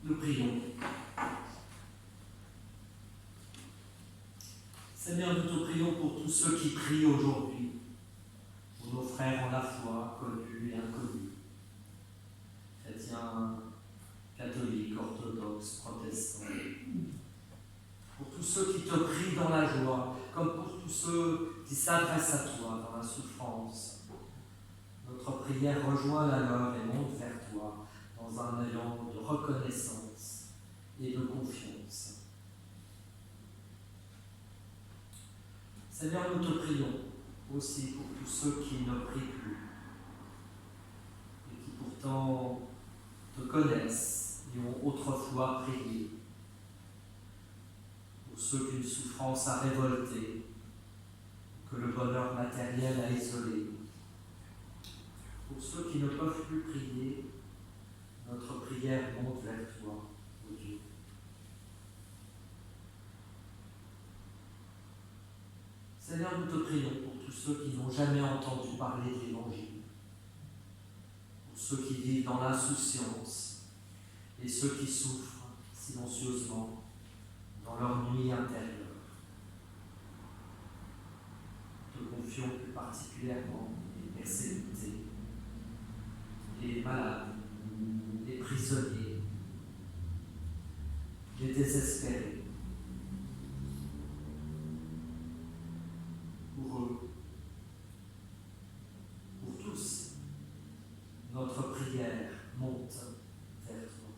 Nous prions. Seigneur, nous te prions pour tous ceux qui prient aujourd'hui, pour nos frères en la foi, connus et inconnus. Faites orthodoxes, protestants, pour tous ceux qui te prient dans la joie, comme pour tous ceux qui s'adressent à toi dans la souffrance. Notre prière rejoint la leur et monte vers toi dans un élan de reconnaissance et de confiance. Seigneur, nous te prions aussi pour tous ceux qui ne prient plus et qui pourtant te connaissent et ont autrefois prié. Pour ceux qu'une souffrance a révolté, que le bonheur matériel a isolé. Pour ceux qui ne peuvent plus prier, notre prière monte vers toi, ô Dieu. Seigneur, nous te prions pour tous ceux qui n'ont jamais entendu parler de l'Évangile, pour ceux qui vivent dans l'insouciance et ceux qui souffrent silencieusement dans leur nuit intérieure. Te confions plus particulièrement les persécutés, les malades, les prisonniers, les désespérés. Pour eux, pour tous, notre prière monte vers toi.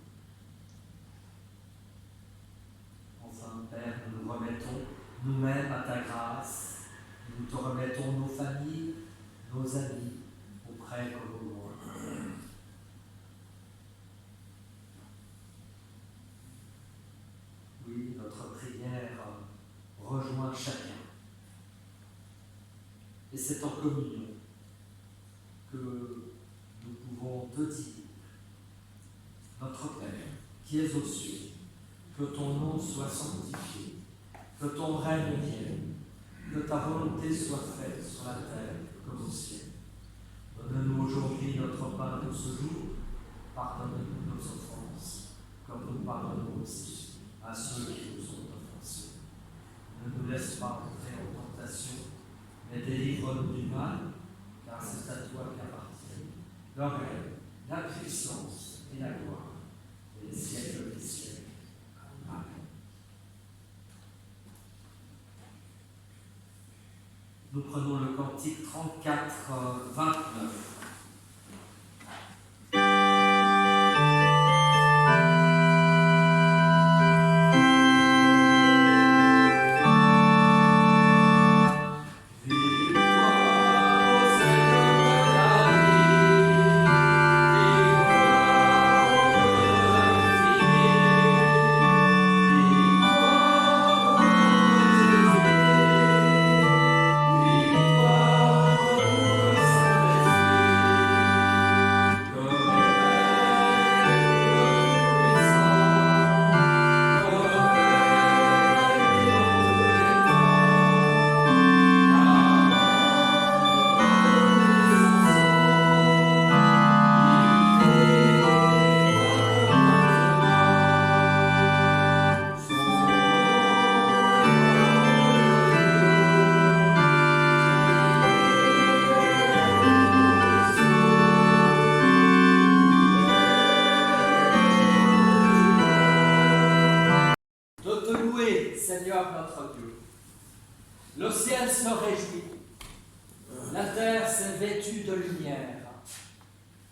Enfin, Père, nous nous remettons nous-mêmes à ta grâce. Nous te remettons nos familles, nos amis, auprès comme au loin. Oui, notre prière rejoint chacun. Et c'est en communion que nous pouvons te dire, notre Père, qui es aux cieux, que ton nom soit sanctifié, que ton règne vienne, que ta volonté soit faite sur la terre comme au ciel. Donne-nous aujourd'hui notre pain de ce jour. Pardonne-nous nos offenses, comme nous pardonnons aussi à ceux qui nous ont offensés. Ne nous laisse pas entrer en tentation, mais délivre-nous du mal, car c'est à toi qu'appartiennent le règne, la puissance et la gloire, et les siècles des siècles. Amen. Nous prenons le cantique 34, 29. Seigneur notre Dieu. Le ciel se réjouit, la terre s'est vêtue de lumière,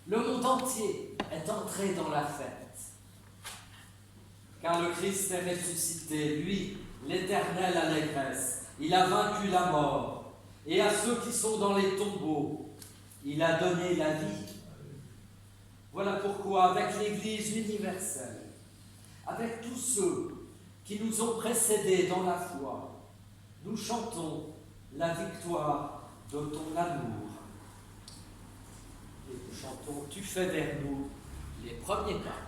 le monde entier est entré dans la fête. Car le Christ est ressuscité, lui, l'éternelle allégresse, il a vaincu la mort, et à ceux qui sont dans les tombeaux, il a donné la vie. Voilà pourquoi, avec l'Église universelle, avec tous ceux qui nous ont précédés dans la foi, nous chantons la victoire de ton amour. Et nous chantons « Tu fais vers nous les premiers pas ».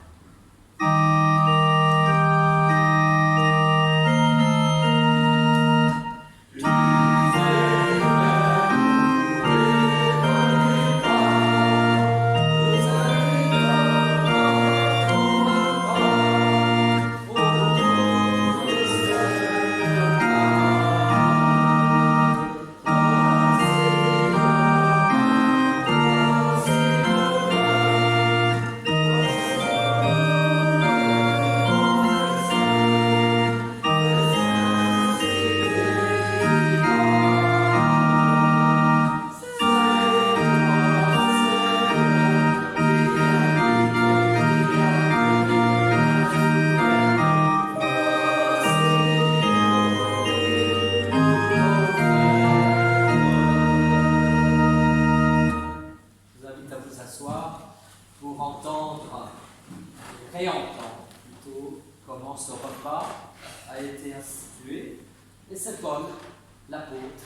a été institué, et c'est Paul, l'apôtre,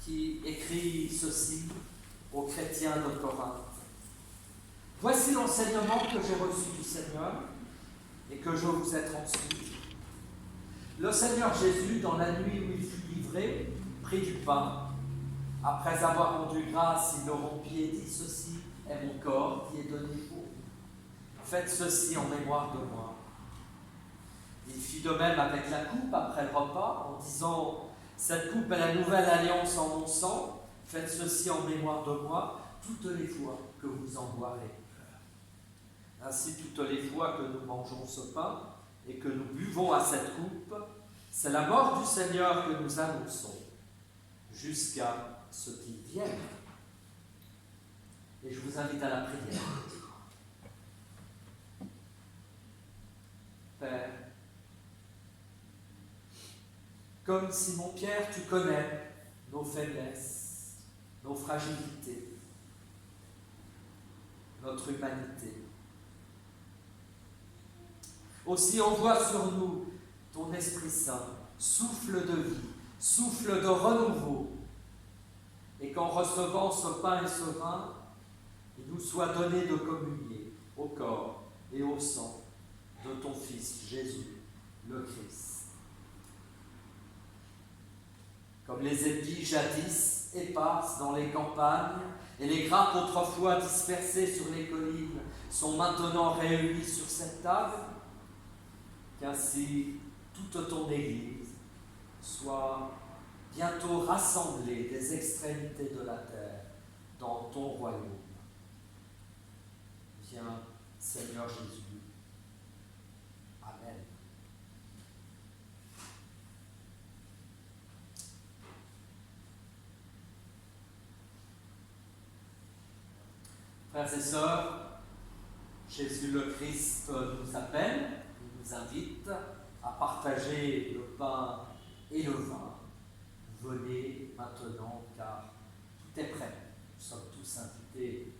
qui écrit ceci aux chrétiens de Corinthe. Voici l'enseignement que j'ai reçu du Seigneur et que je vous ai transmis. Le Seigneur Jésus, dans la nuit où il fut livré, prit du pain. Après avoir rendu grâce, il le rompit et dit, ceci est mon corps qui est donné pour vous. Faites ceci en mémoire de moi. Il fit de même avec la coupe après le repas, en disant, cette coupe est la nouvelle alliance en mon sang. Faites ceci en mémoire de moi toutes les fois que vous en boirez. Ainsi, toutes les fois que nous mangeons ce pain et que nous buvons à cette coupe, c'est la mort du Seigneur que nous annonçons, jusqu'à ce qu'il vienne. Et je vous invite à la prière. Père, comme Simon-Pierre, tu connais nos faiblesses, nos fragilités, notre humanité. Aussi envoie sur nous ton Esprit Saint, souffle de vie, souffle de renouveau, et qu'en recevant ce pain et ce vin, il nous soit donné de communier au corps et au sang de ton Fils Jésus, le Christ. Comme les épis jadis éparses dans les campagnes, et les grappes autrefois dispersées sur les collines sont maintenant réunies sur cette table, qu'ainsi toute ton Église soit bientôt rassemblée des extrémités de la terre dans ton royaume. Viens, Seigneur Jésus. Amen. Frères et sœurs, Jésus le Christ nous appelle, il nous invite à partager le pain et le vin. Venez maintenant car tout est prêt. Nous sommes tous invités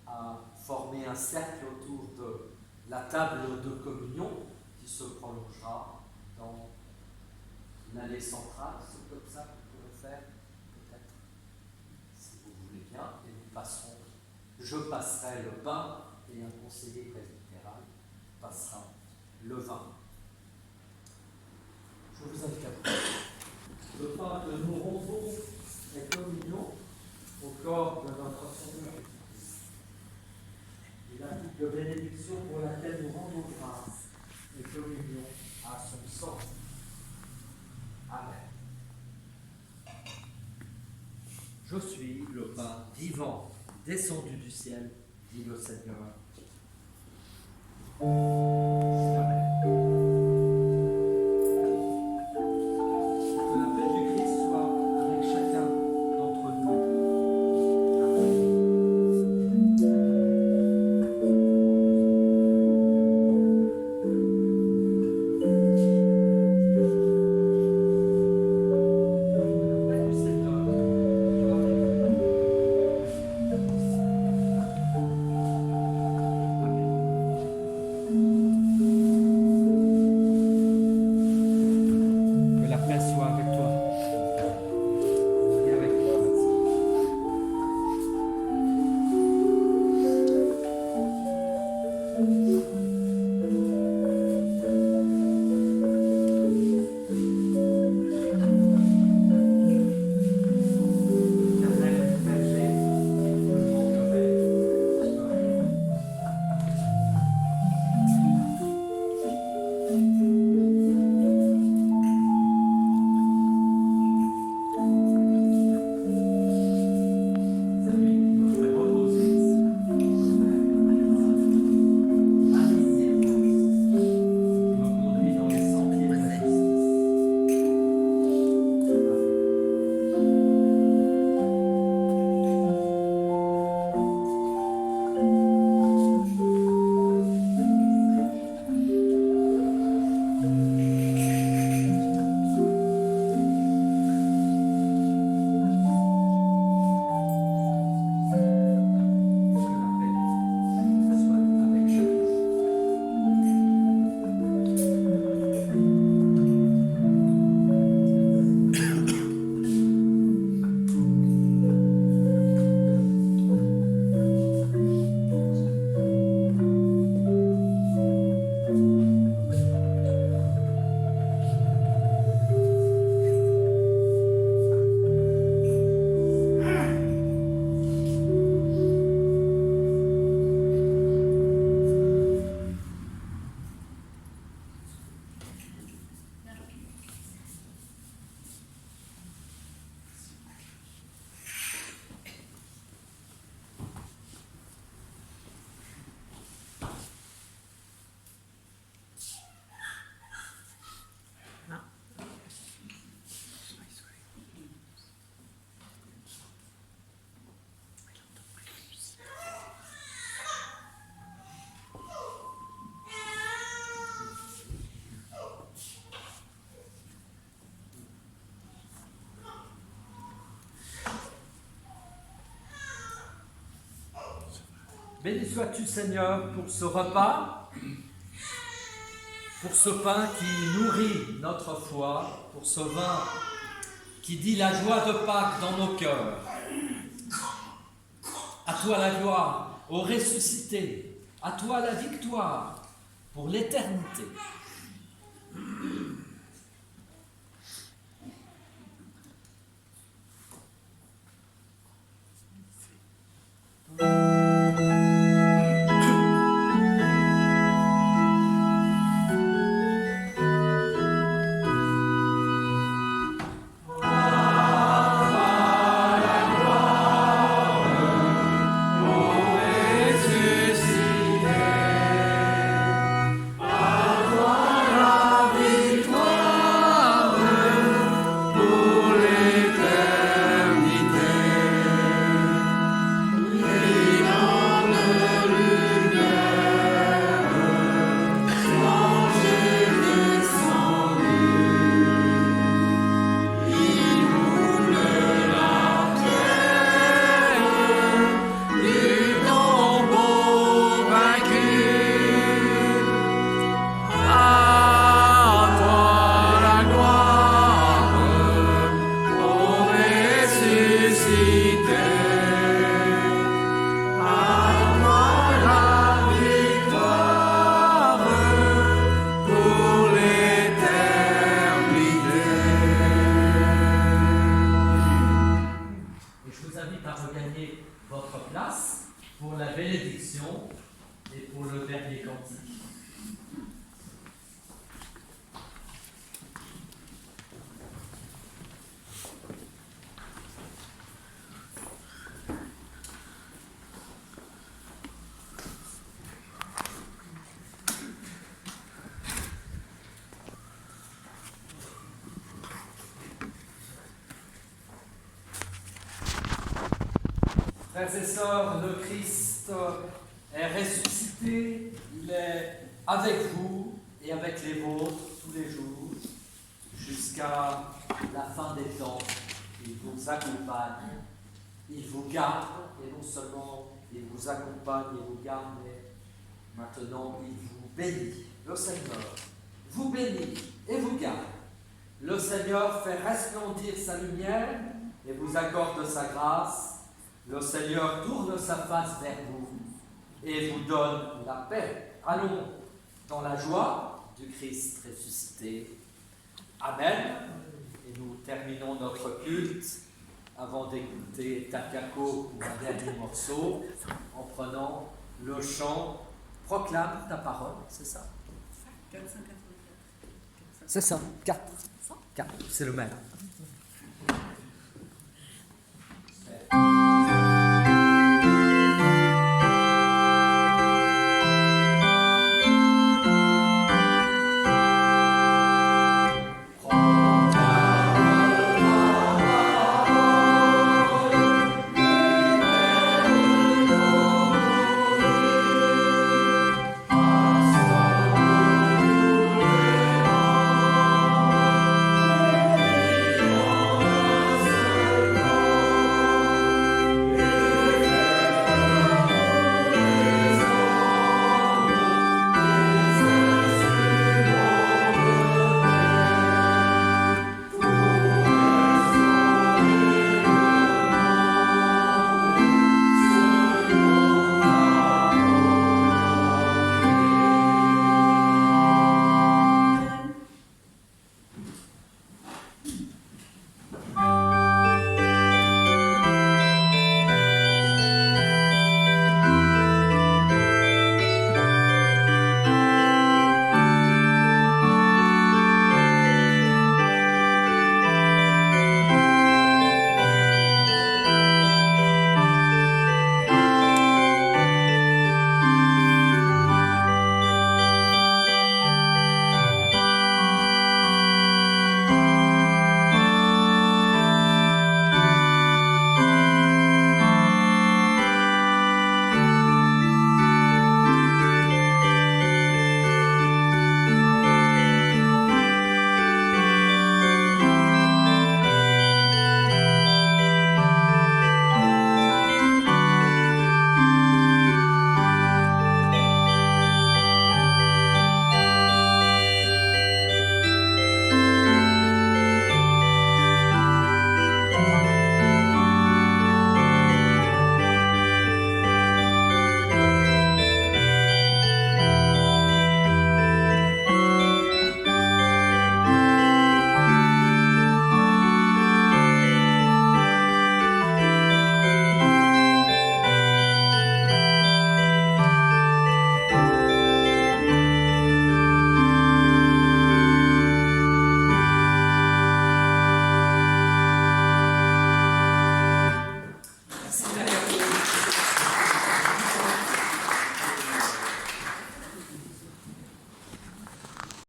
à former un cercle autour de la table de communion qui se prolongera dans l'allée centrale. C'est comme ça que vous pouvez faire, peut-être, si vous voulez bien, et nous passerons. Je passerai le pain et un conseiller presbytéral passera le vin. Je vous invite à prendre le pain que nous rendons est communion au corps de notre Seigneur Jésus-Christ. Et la coupe de bénédiction pour laquelle nous rendons grâce est communion à son sang. Amen. Je suis le pain vivant descendu du ciel, dit le Seigneur. Amen. Béni sois-tu, Seigneur, pour ce repas, pour ce pain qui nourrit notre foi, pour ce vin qui dit la joie de Pâques dans nos cœurs. À toi la gloire, au ressuscité, à toi la victoire, pour l'éternité. Frères et sœurs, le Christ est ressuscité, il est avec vous et avec les vôtres tous les jours, jusqu'à la fin des temps. Il vous accompagne, il vous garde, et non seulement il vous accompagne et vous garde, mais maintenant il vous bénit. Le Seigneur vous bénit et vous garde. Le Seigneur fait resplendir sa lumière et vous accorde sa grâce. Le Seigneur tourne sa face vers vous et vous donne la paix. Allons dans la joie du Christ ressuscité. Amen. Et nous terminons notre culte avant d'écouter Takako pour un dernier morceau en prenant le chant « Proclame ta parole », c'est ça? 484. C'est ça, 4. 4, c'est le même.